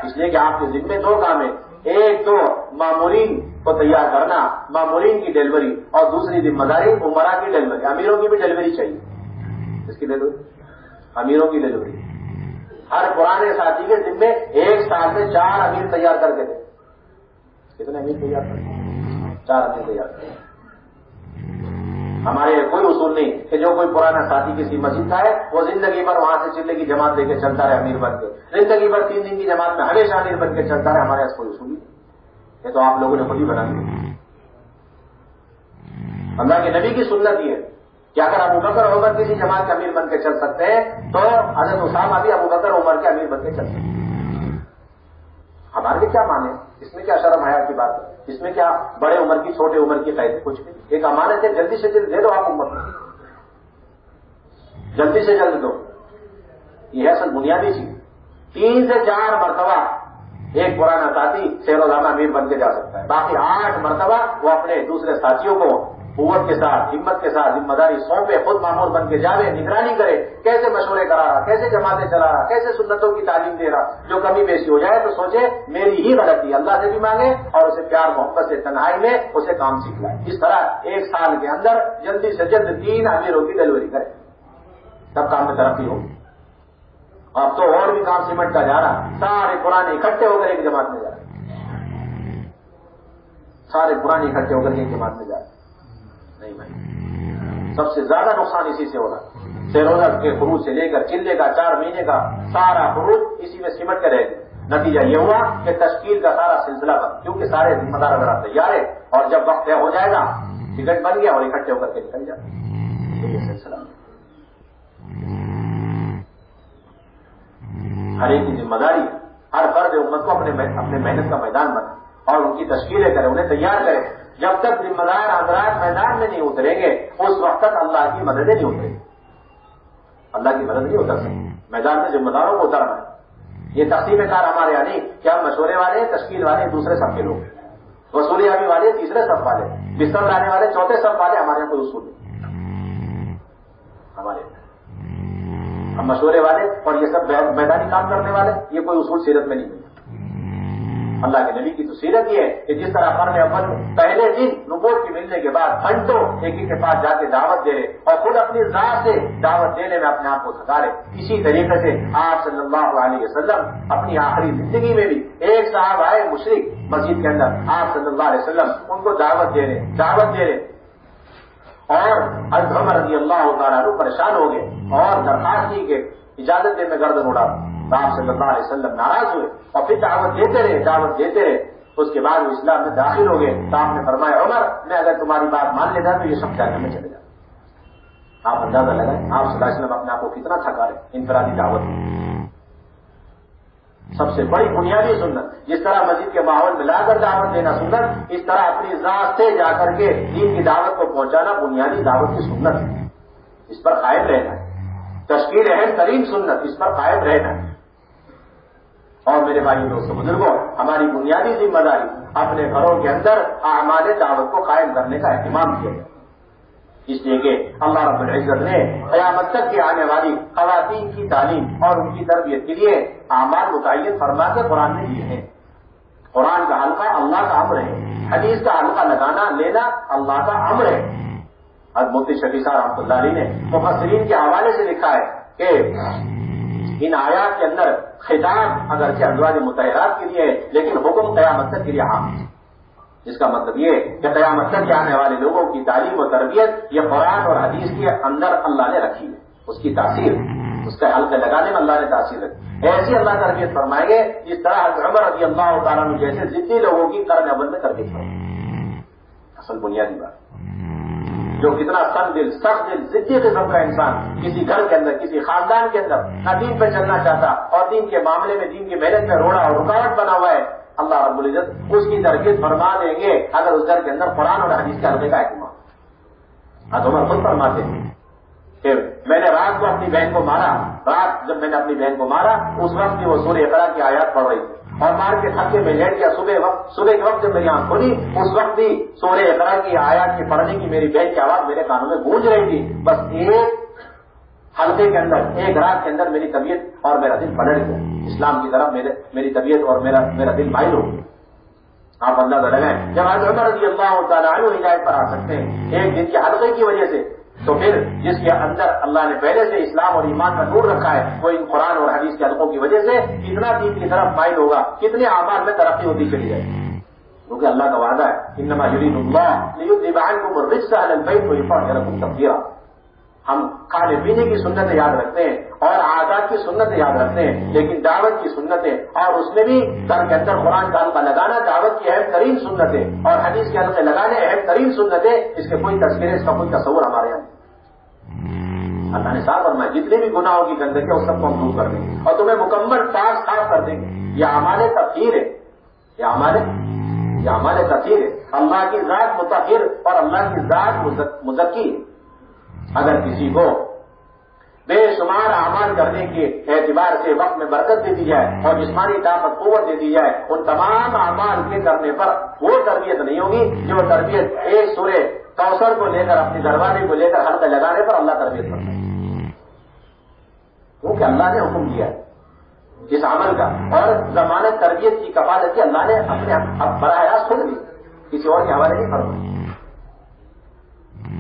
اس لیے کہ آپ کے ذمہ دو کام ہیں، ایک تو مامورین کو تیار کرنا، مامورین کی ڈیلیوری، اور دوسری ذمہ داری عمرا کی ڈیلیوری. امیروں کی بھی ڈیلیوری چاہیے. اس کی ڈیلیوری، امیروں کی ڈیلیوری. ہر پرانے ساتھی کے ذمے ایک سال میں 4 امیر تیار کر کے دیں. کتنے امیر تیار کریں؟ 4 امیر تیار کریں. ہمارے کوئی اصول نہیں کہ جو کوئی پرانا ساتھی کسی مسجد کا ہے وہ زندگی بھر وہاں سے چلے کی جماعت لے کے چلتا رہے امیر بن کے، زندگی بھر 3 دن کی جماعت میں ہمیشہ امیر بن کے چلتا رہے. ہمارے یہاں کوئی اصول نہیں. یہ تو آپ لوگوں نے خود ہی بنا دیا. اللہ کے نبی کی سنت یہ ہے کہ اگر ابو بکر عمر کسی جماعت کے امیر بن کے چل سکتے ہیں تو حضرت اسامہ بھی ابو بکر عمر کے امیر بن کے چل سکتے ہیں. ہمارے کیا مانے؟ اس میں کیا شرم حیا کی بات ہے؟ اس میں کیا بڑے عمر کی چھوٹے عمر کی قید؟ کچھ نہیں. ایک امانت ہے، جلدی سے جلد دے دو آپ امت کو، جلدی سے جلد دو. یہ ہے اصل بنیادی چیز. 3 سے 4 مرتبہ ایک پرانا ساتھی سیر و ضامہ امیر بن کے جا سکتا ہے، باقی 8 مرتبہ وہ اپنے دوسرے ساتھیوں کو قوت کے ساتھ، ہمت کے ساتھ ذمہ داری سونپے، خود مامور بن کے جاوے، نگرانی کرے، کیسے مشورے کرا رہا، کیسے جماعتیں چلا رہا، کیسے سنتوں کی تعلیم دے رہا. جو کمی بیشی ہو جائے تو سوچے میری ہی غلطی، اللہ سے بھی مانگے اور اسے پیار محبت سے تنہائی میں اسے کام سکھلائے. اس طرح 1 سال کے اندر جلدی سے جلد 3 امیروں کی ڈیلیوری کرے، تب کام میں ترقی ہوگی. اب تو اور بھی کام سمٹتا جا رہا، سارے پرانے اکٹھے ہو کر ایک جماعت میں جا رہے، سارے پرانے اکٹھے ہو کر ایک جماعت میں جا رہے. نہیں بھائی، سب سے زیادہ نقصان اسی سے ہوگا. سیرونر کے خروج سے لے کر چلے کا 4 مہینے کا سارا خروج اسی میں سمٹ کے رہے گا. نتیجہ یہ ہوا کہ تشکیل کا سارا سلسلہ بند، کیونکہ سارے ذمہ دار وغیرہ تیار ہے، اور جب وقت ہو جائے گا ٹکٹ بن گیا اور اکٹھے ہو کر کے نکل جائے. یہ سلسلہ ہر ایک کی ذمہ داری، ہر فرد امت کو اپنے محنت کا میدان بنا اور ان کی تشکیلیں کرے، انہیں تیار کرے. جب تک ذمہ دار حضرات میدان میں نہیں اتریں گے اس وقت تک اللہ کی مددیں نہیں اتریں گی. اللہ کی مدد نہیں اتر سکتی. میدان میں ذمہ داروں کو اترنا ہے. یہ تقسیم کار ہمارے یہاں نہیں کہ ہم مشورے والے، تشکیل والے دوسرے سب کے لوگ، وصولیابی والے تیسرے سب والے، بستر لانے والے چوتھے سب والے. ہمارے یہاں کوئی اصول نہیں. ہمارے ہم مشورے والے اور یہ سب میدانی کام کرنے والے، یہ کوئی اصول سیرت میں نہیں ہے. اللہ کے نبی کی تو سیرت یہ ہے کہ جس طرح قرن اول پہلے دن نبوت کی ملنے کے بعد گھنٹوں ایک کے پاس جا کے دعوت دے رہے اور خود اپنی ذات سے دعوت دینے میں اپنے آپ کو تھکا رہے، اسی طریقے سے آپ صلی اللہ علیہ وسلم اپنی آخری زندگی میں بھی ایک صاحب آئے مشرک مسجد کے اندر، آپ صلی اللہ علیہ وسلم ان کو دعوت دے رہے اور حضرت عمر رضی اللہ تعالیٰ عنہ پریشان ہو گئے اور درخواست کی کہ اجازت دے میں گردن اڑا. آپ صلی اللہ علیہ وسلم ناراض ہوئے اور پھر دعوت دیتے رہے. اس کے بعد وہ اسلام میں داخل ہو گئے تو آپ نے فرمایا عمر میں اگر تمہاری بات مان لیتا تو یہ سب جانے میں چلے جاتا. آپ اندازہ لگائیں آپ صلی اللہ علیہ وسلم اپنے آپ کو کتنا تھکا رہے انفرادی دعوت میں. سب سے بڑی بنیادی سنت، جس طرح مسجد کے ماحول میں لا کر دعوت دینا سنت، اس طرح اپنی ذات سے جا کر کے دین کی دعوت کو پہنچانا بنیادی دعوت کی سنت ہے. اس پر قائم رہنا ہے. تشکیل اہم ترین سنت، اس پر قائم رہنا ہے. اور میرے بھائی دوستوں بزرگوں، ہماری بنیادی ذمہ داری اپنے گھروں کے اندر اعمال دعوت کو قائم کرنے کا اہتمام کیا جائے. اس لیے کہ اللہ رب العزت نے قیامت تک کی آنے والی خواتین کی تعلیم اور ان کی تربیت کے لیے اعمال متعین فرما کے قرآن میں دیے ہیں. قرآن کا حلقہ اللہ کا امر ہے، حدیث کا حلقہ لگانا لینا اللہ کا امر ہے. حضرت مفتی شفیع صاحب رحمۃ اللہ علیہ نے مفسرین کے حوالے سے لکھا ہے کہ ان آیات کے اندر خطاب اگرچہ ازواج مطہرات کے لیے ہے لیکن حکم قیامت تک کے لیے عام ہے. جس کا مطلب یہ کہ قیامت تک کے آنے والے لوگوں کی تعلیم و تربیت یہ قرآن اور حدیث کے اندر اللہ نے رکھی ہے. اس کی تاثیر، اس کا حلقہ لگانے میں اللہ نے تاثیر رکھی. ایسی اللہ تربیت فرمائیں گے جس طرح حضرت عمر رضی اللہ تعالیٰ عنہ جیسے ضدی لوگوں کی قرن اول میں تربیت فرمائیں. اصل بنیادی بات جو کتنا سخت دل ضدی قسم کا انسان کسی گھر کے اندر کسی خاندان کے اندر نہ دین پہ چلنا چاہتا اور دین کے معاملے میں دین کی محنت میں روڑا اور رکاوٹ بنا ہوا ہے، اللہ رب العزت اس کی تربیت فرما دیں گے اگر اس گھر کے اندر قرآن اور حدیث کے حلقے کا اہتمام. حضرت عمر خود فرماتے ہیں کہ میں نے رات کو اپنی بہن کو مارا، رات جب میں نے اپنی بہن کو مارا اس وقت بھی وہ سورہ اقرا کی آیات پڑھ رہی تھی اور مار کے تھکے میں لیٹ گیا. صبح کے وقت جب میری آنکھ کھلی اس وقت بھی سورہ اقرا کی آیات کی پڑھنے کی میری بہن کی آواز میرے کانوں میں گونج رہی تھی. بس ایک حلقے کے اندر ایک رات کے اندر میری طبیعت اور میرا دل پلٹ گیا، اسلام کی طرف میری طبیعت اور میرا دل مائل ہو گیا۔ آپ اندازہ لگائیں، جب حضرت عمر رضی اللہ تعالیٰ عنہ ہدایت پر آ سکتے ہیں ایک دن کے حلقے کی وجہ سے، تو پھر جس کے اندر اللہ نے پہلے سے اسلام اور ایمان کا نور رکھا ہے، وہ ان قرآن اور حدیث کے حلقوں کی وجہ سے کتنا دین کی طرف مائل ہوگا، کتنے اعمال میں ترقی ہوتی چلی جائے گی، کیونکہ اللہ کا وعدہ ہے انما یرید اللہ لیذھب عنکم الرجس اہل البیت ویطہرکم تطہیرا۔ ہم کھانے پینے کی سنتیں یاد رکھتے ہیں اور عادات کی سنتیں یاد رکھتے ہیں، لیکن دعوت کی سنتیں اور اس میں بھی گھر کے اندر قرآن کا حلقہ لگانا دعوت کی اہم ترین سنتیں اور حدیث کے حلقے لگانے اہم ترین سنتیں، اس کے کوئی تذکرے، اس کا کوئی تصور ہمارے یہاں نہیں۔ اللہ نے صاف فرمایا جتنے بھی گناہوں کی گندگی ہے اس سب کو ہم دور کر دیں گے اور تمہیں مکمل پاک صاف کر دیں گے۔ یہ اعمال تطہیر ہے، یہ اعمال تطہیر ہے۔ اللہ کی ذات مطہر اور اللہ کی ذات مزکی ہے۔ اگر کسی کو بے شمار اعمال کرنے کے اعتبار سے وقت میں برکت دے دی جائے اور جسمانی طاقت قوت دے دی جائے، ان تمام اعمال کے کرنے پر وہ تربیت نہیں ہوگی جو تربیت ایک سورہ کوثر کو لے کر اپنے دروازے کو لے کر حلقہ لگانے پر اللہ تربیت کرتا ہے، کیونکہ اللہ نے حکم دیا ہے اس عمل کا، اور ضمانت تربیت کی کفالت کی اللہ نے اپنے براہ راست خود دی، کسی اور کے حوالے نہیں فرمایا۔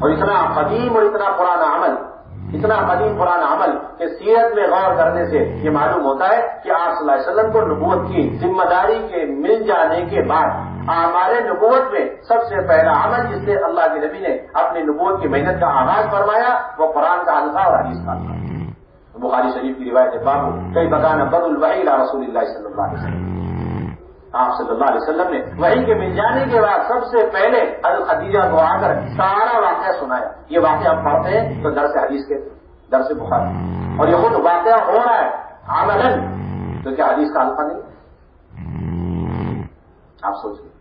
اور اتنا قدیم اور اتنا پرانا عمل کہ سیرت میں غور کرنے سے یہ معلوم ہوتا ہے کہ آپ صلی اللہ علیہ وسلم کو نبوت کی ذمہ داری کے مل جانے کے بعد ہمارے نبوت میں سب سے پہلا عمل جس سے اللہ کے نبی نے اپنی نبوت کی محنت کا آغاز فرمایا وہ قرآن کا حلقہ اور حدیث کا حلقہ۔ بخاری شریف کی روایت ہے، بابو کئی بکان بدء الوحی الی رسول اللہ صلی اللہ علیہ وسلم۔ آپ صلی اللہ علیہ وسلم نے وحی کے مل جانے کے بعد سب سے پہلے حضرت خدیجہ کو آ کر سارا واقعہ سنایا۔ یہ واقعہ ہم پڑھتے ہیں تو درس حدیث کے درس بخاری، اور یہ خود واقعہ ہو رہا ہے عملاً، تو کیا حدیث کا حلقہ نہیں؟ آپ سوچیے۔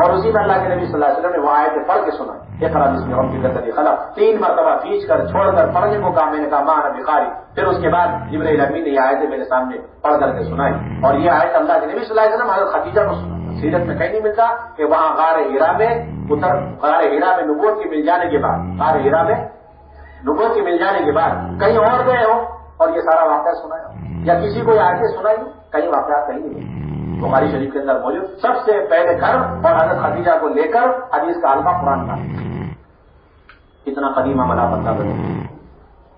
اور اسی میں اللہ کے نبی صلی اللہ علیہ وسلم نے وہ آیت پڑھ کے سنا، اقرأ باسم ربک الذی خلق، 3 مرتبہ کھینچ کر چھوڑ کر پڑھنے کو کہا، میں نے کہا ما انا بقاری۔ پھر اس کے بعد جبرائیل امین نے یہ آیتیں میرے سامنے پڑھ کر کے سنائی، اور یہ آیت اللہ کے نبی صلی اللہ علیہ وسلم حضرت خدیجہ کو سنا۔ سیرت میں کہیں نہیں ملتا کہ وہاں غار حرا میں نبوت کے مل جانے کے بعد، غار حرا میں نبوت کے مل جانے کے بعد کہیں اور گئے ہو اور یہ سارا واقعہ سنایا، یا کسی کو یہ آیتیں سنائی، کہیں واقعات کہیں نہیں۔ بخاری شریف کے اندر موجود سب سے پہلے گھر اور حضرت خدیجہ کو لے کر حدیث کا حلقہ قرآن کا، کتنا قدیم عمل آپ بتا دیں۔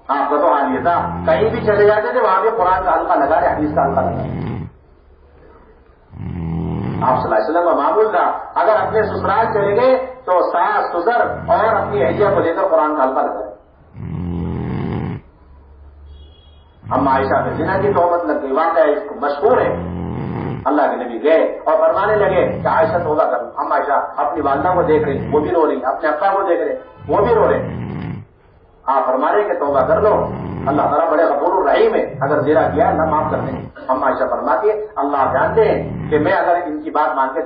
آپ کا تو حال یہ تھا کہیں بھی چلے جاتے تھے وہاں پہ قرآن کا حلقہ لگا رہے، حدیث کا حلقہ لگا رہے۔ آپ صلی اللہ علیہ وسلم کا معمول تھا اگر اپنے سسرال چلے گئے تو ساس سسر اور اپنی اہلیہ کو لے کر قرآن کا حلقہ لگائے۔ ہم عائشہ پہ زنا کی تہمت لگ گئی، واقعہ اس کو مشہور ہے۔ اللہ کے نبی گئے اور فرمانے لگے کہ عائشہ توبہ کرو۔ ہم عائشہ اپنی والدہ کو دیکھ رہی، وہ بھی رو رہی، اپنے ابا کو دیکھ رہے، وہ بھی رو رہے۔ آپ فرمانے کہ توبہ کر لو، اللہ تعالیٰ بڑے غفور الرحیم ہے، اگر زنا کیا اللہ معاف کر دیں گے۔ ہم عائشہ فرماتی ہے اللہ جانتے ہیں کہ میں اگر ان کی بات مان کے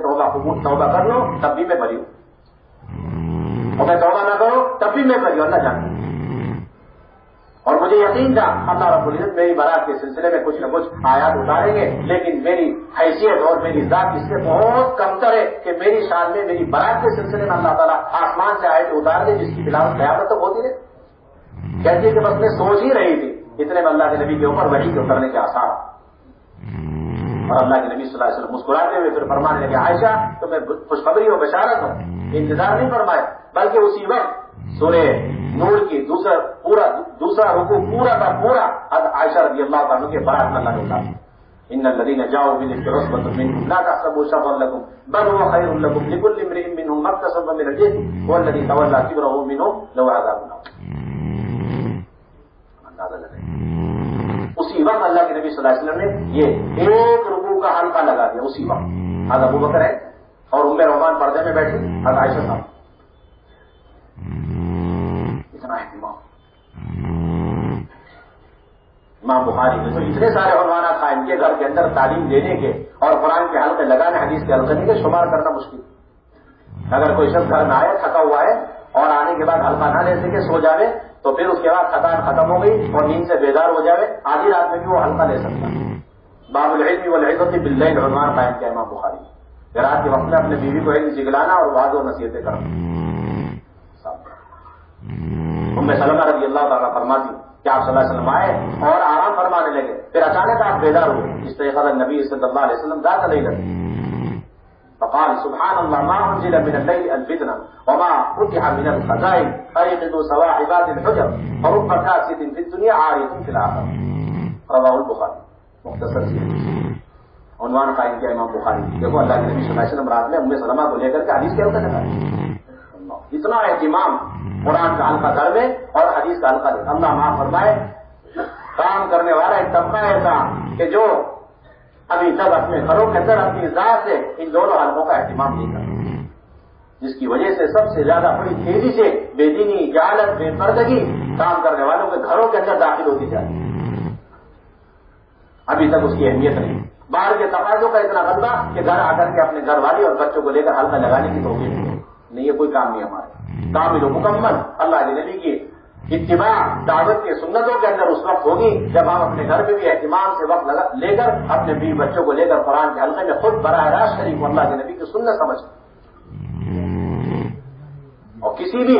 توبہ کر لوں تب بھی میں بری ہوں، اور میں توبہ نہ کروں تب بھی میں بری ہوں، اللہ جانتے ہیں۔ اور مجھے یقین تھا اللہ رب العزت میری برات کے سلسلے میں کچھ نہ کچھ آیات اتاریں گے، لیکن میری حیثیت اور میری ذات اس سے بہت کمتر ہے کہ میری شان میں میری برات کے سلسلے میں اللہ تعالیٰ آسمان سے آیت اتار دے جس کی تلاوت قیامت تک ہوتی رہے۔ کہتی ہے کہ بس میں سوچ ہی رہی تھی، اتنے میں اللہ کے نبی کے اوپر وحی کے اترنے کے آثار، اور اللہ کے نبی صلی اللہ علیہ وسلم مسکراتے ہوئے پھر فرمانے لگے عائشہ تمہیں خوشخبری و بشارت ہو، انتظار نہیں فرمایا، بلکہ اسی وقت سورہ نور کی دوسرا رکوع پورا کا پورا عائشہ رضی اللہ عنہ کے برات میں اللہ نے کہا ان الذين جاءوا بالافك عصبة منكم لا تحسبوا شرا لكم بل هو خير لكم لكل امرئ منهم ما اكتسب من الاثم والذي تولى كبره منهم له عذاب عظيم۔ اندازہ لگائیں، اسی وقت اللہ کے نبی صلی اللہ علیہ وسلم نے یہ ایک رکوع کا حلقہ لگا دیا، اسی وقت حضرت ابوبکر ہے اور ام رومان پردے میں بیٹھی حضرت عائشہ صاحب، اتنا اہتمام۔ امام بخاری نے تو اتنے سارے عنوانات قائم کیے، گھر کے اندر تعلیم دینے کے اور قرآن کے حلقے لگانے، حدیث کے حلقے کے شمار کرنا مشکل۔ اگر کوئی شخص گھر میں آئے تھکا ہوا ہے اور آنے کے بعد حلقہ نہ لے سکے سو جاوے تو پھر اس کے بعد تھکان ختم ہو گئی اور نیند سے بیدار ہو جاوے، آدھی رات میں بھی وہ حلقہ لے سکتا ہے۔ باب العلم والعظت باللیل عنوان قائم کیا امام بخاری، رات کے وقت میں اپنے بیوی کو علم سکھلانا اور وعظ و نصیحتیں کرنا۔ ام سلمہ رضی اللہ تعالیٰ فرماتی کہ آپ صلی اللہ علیہ وسلم آئے اور آرام فرمانے لگے، پھر اچانک آپ بیدار ہوئے، استيقظ النبي صلی اللہ علیہ وسلم ذات لیلۃ فقال سبحان الله ما انزل من الليل الفتنه وما فتح من الخزائن ايقظوا صواحبات الحجر فرب كاسد في الدنيا عارف في الاخره رواه البخاری. مختصر سی عنوان قائم کیا امام بخاری. دیکھو اللہ کے نبی صلی اللہ علیہ وسلم رات میں ام سلمہ کو لے کر کے حدیث کیا ہوتا ہے، اتنا اہتمام قرآن کا حلقہ گھر میں اور حدیث کا حلقہ دے. اللہ معاف فرمائے، کام کرنے والا ایک طبقہ ایسا کہ جو ابھی تک اپنے گھروں کے اندر اپنی ذات سے ان دونوں حلقوں کا اہتمام نہیں کرتا، جس کی وجہ سے سب سے زیادہ بڑی تیزی سے بے دینی، جہالت، بے پردگی کام کرنے والوں کے گھروں کے اندر داخل ہوتی جاتی ہے. ابھی تک اس کی اہمیت نہیں. باہر کے تقاضوں کا اتنا غلبہ کہ گھر آ کر کے اپنے گھر والی اور بچوں کو لے کر حلقہ لگانے کی توفیق نہیں. یہ کوئی کام نہیں ہمارا. کامل و مکمل اللہ کے نبی کی اتباع دعوت کی سنتوں کے اندر اس وقت ہوگی جب ہم اپنے گھر میں بھی اہتمام سے وقت لے کر اپنے بیوی بچوں کو لے کر قرآن کے حلقے میں خود براہ راست شریف اللہ کے نبی کی سنت سمجھ. اور کسی بھی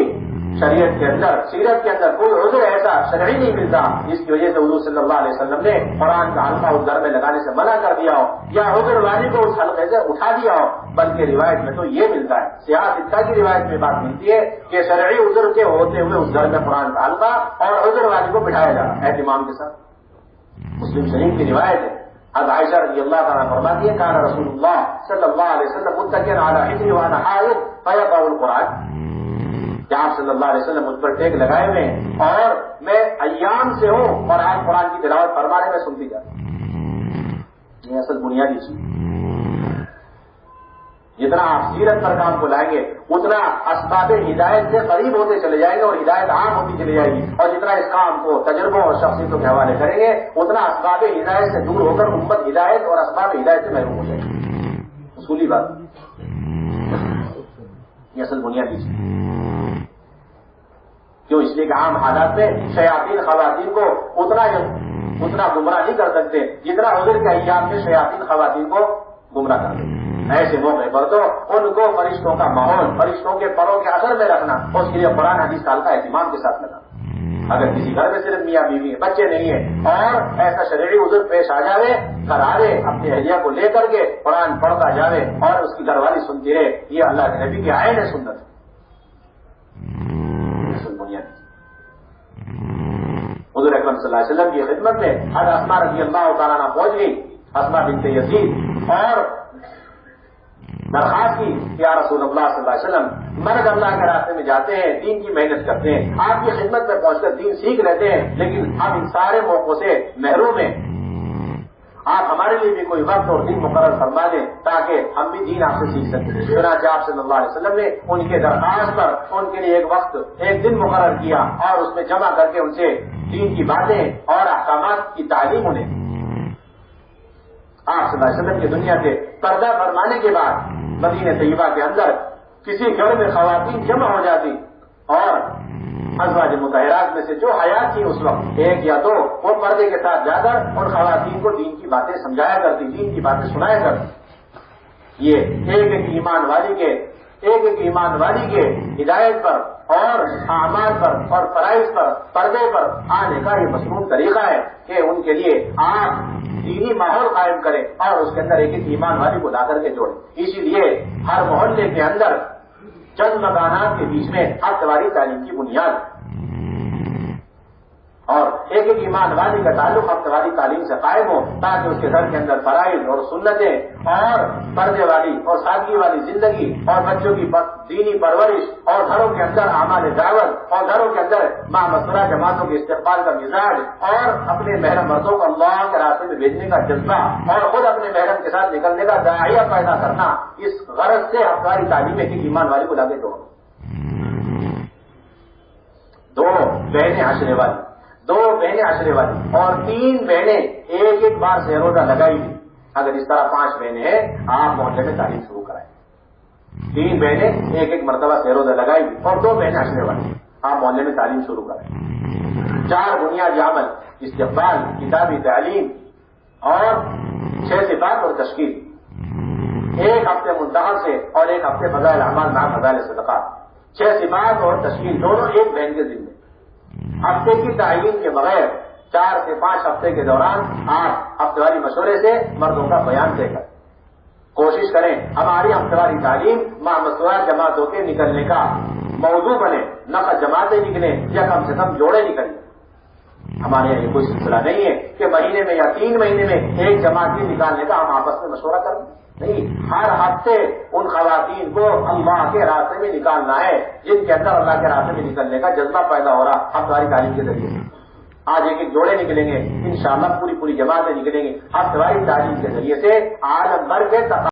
شریعت کے اندر، سیرت کے اندر کوئی عذر ایسا شرعی نہیں ملتا جس کی وجہ سے حضور صلی اللہ علیہ وسلم نے قرآن کا حلقہ اس گھر میں لگانے سے منع کر دیا ہو یا عذر والی کو اس حلقے سے اٹھا دیا ہو. بلکہ روایت میں تو یہ ملتا ہے، سیاہ سکہ کی روایت میں بات ملتی ہے کہ شرعی عذر کے ہوتے ہوئے اس گھر میں قرآن کا حلقہ اور عذر والی کو بٹھایا جا اہتمام کے ساتھ. مسلم شریف کی روایت ہے، حضرت عائشہ رضی اللہ تعالیٰ فرماتی ہے کان رسول اللہ صلی اللہ علیہ وسلم متکئا علی حجری وانا حائض فیقرأ القرآن. آپ صلی اللہ علیہ وسلم مجھ پر ٹیک لگائے ہوئے اور میں ایام سے ہوں اور آج قرآن کی تلاوت فرمانے میں سنتی جاتی. یہ اصل بنیادی چیز. جتنا آپ سیرت پر کام کو لائیں گے اتنا اسباب ہدایت سے قریب ہوتے چلے جائیں گے اور ہدایت عام ہوتی چلی جائے گی. اور جتنا اس کام کو تجربوں اور شخصیتوں کے حوالے کریں گے اتنا اسباب ہدایت سے دور ہو کر امت ہدایت اور اسباب ہدایت سے محروم ہو جائے گی. اصولی بات، یہ اصل بنیادی چیز. کیوں؟ اس لیے کہ عام حالات میں شیاطین خواتین کو اتنا گمراہ نہیں کر سکتے جتنا حضور کے ایام میں شیاطین خواتین کو گمراہ کر سکتے. ایسے موقع پر تو ان کو فرشتوں کا ماحول، فرشتوں کے پروں کے اثر میں رکھنا، اس کے لیے قرآن حدیث کا حلقہ اہتمام کے ساتھ لگانا. اگر کسی گھر میں صرف میاں بیوی ہیں، بچے نہیں ہیں اور ایسا شرعی عذر پیش آ جاوے، کرارے اپنی اہلیہ کو لے کر کے قرآن پڑھتا جاوے اور اس کی گھر والی سنتی رہے، یہ اللہ کے نبی کی عین سنت ہے. حضور اکرم صلی اللہ علیہ وسلم کی خدمت میں حضرت اسماء رضی اللہ تعالیٰ عنہ پہنچ گئی، اسماء بنت یزید، اور درخواست کی کہ یا رسول اللہ صلی اللہ علیہ وسلم، مرد اللہ کے راستے میں جاتے ہیں، دین کی محنت کرتے ہیں، آپ کی خدمت میں پہنچ کر دین سیکھ لیتے ہیں، لیکن ہم ان سارے موقعوں سے محروم ہیں. آپ ہمارے لیے بھی کوئی وقت اور دن مقرر فرما دیں تاکہ ہم بھی دین آپ سے سیکھ سکیں. چنانچہ آپ صلی اللہ علیہ وسلم نے ان کے درخواست پر ان کے لیے ایک وقت، ایک دن مقرر کیا اور اس میں جمع کر کے ان سے دین کی باتیں اور احکامات کی تعلیم انہیں. آپ صلی اللہ علیہ وسلم کی دنیا سے پردہ فرمانے کے بعد مدینہ طیبہ کے اندر کسی گھر میں خواتین جمع ہو جاتی اور ازواج مطہرات میں سے جو حیات تھی اس وقت ایک یا دو، وہ پردے کے ساتھ جا کر ان خواتین کو دین کی باتیں سمجھایا کرتی، دین کی باتیں سنایا کرتی. یہ ایک ایک ایمان والی کے ہدایت پر اور اعمال پر اور فرائض پر، پردے پر آنے کا یہ مصنون طریقہ ہے کہ ان کے لیے آپ دینی ماحول قائم کریں اور اس کے اندر ایک ایک ایمان والی کو لا کر کے جوڑیں. اسی لیے ہر محلے کے اندر چند مکانات کے بیچ میں ہفتواری تعلیم کی بنیاد اور ایک ایک ایمان والی کا تعلق ہفتواری تعلیم سے قائم ہو تاکہ اس کے گھر کے اندر فرائض اور سنتیں اور پردے والی اور سادگی والی زندگی اور بچوں کی دینی پرورش اور گھروں کے اندر اعمال دعوت اور گھروں کے اندر ماں مسورہ جماعتوں کے استقبال کا مزاج اور اپنے محرم مردوں کو اللہ کے راستے میں بھیجنے کا جذبہ اور خود اپنے محرم کے ساتھ نکلنے کا داعیہ پیدا کرنا، اس غرض سے ہفتواری تعلیم ایک ایمان والی کو لاگے دو بہنیں عشرے والی، دو بہنیں عشرے والی اور تین بہنیں ایک ایک بار سے روزہ لگائی ہوئی. اگر اس طرح 5 بہنیں ہیں آپ محلے میں تعلیم شروع کرائیں. 3 بہنیں ایک ایک مرتبہ سے روزہ لگائی ہوئی اور 2 بہنیں عشرے والی، آپ محلے میں تعلیم شروع کرائیں. 4 بنیادی عمل، استقبال، کتابی تعلیم اور 6 صفات اور تشکیل. 1 ہفتے منتخب سے اور 1 ہفتے فضائل اعمال مع فضائل صدقات. 6 صفات اور تشکیل دونوں ایک بہن کے ذمے. ہفتے کی تعین کے بغیر 4 سے 5 ہفتے کے دوران آپ ہفتے واری مشورے سے مردوں کا بیان دے کر کوشش کریں ہماری ہفتے واری تعلیم مشورہ جماعت ہو کے نکلنے کا موضوع بنے، نہ جماعتیں نکلیں یا کم سے کم جوڑے نکلیں. ہمارے یہاں یہ کوئی سلسلہ نہیں ہے کہ مہینے میں یا 3 مہینے میں ایک جماعت بھی نکالنے کا ہم آپس میں مشورہ کریں. نہیں، ہر ہفتے ان خواتین کو اللہ کے راستے میں نکالنا ہے جن کے اندر اللہ کے راستے میں نکلنے کا جذبہ پیدا ہو رہا ہفتہ واری تعلیم کے ذریعے. آج ایک جوڑے نکلیں گے، انشاءاللہ پوری جماعتیں نکلیں گی ہفتہ واری تعلیم کے ذریعے سے. عالم بھر کے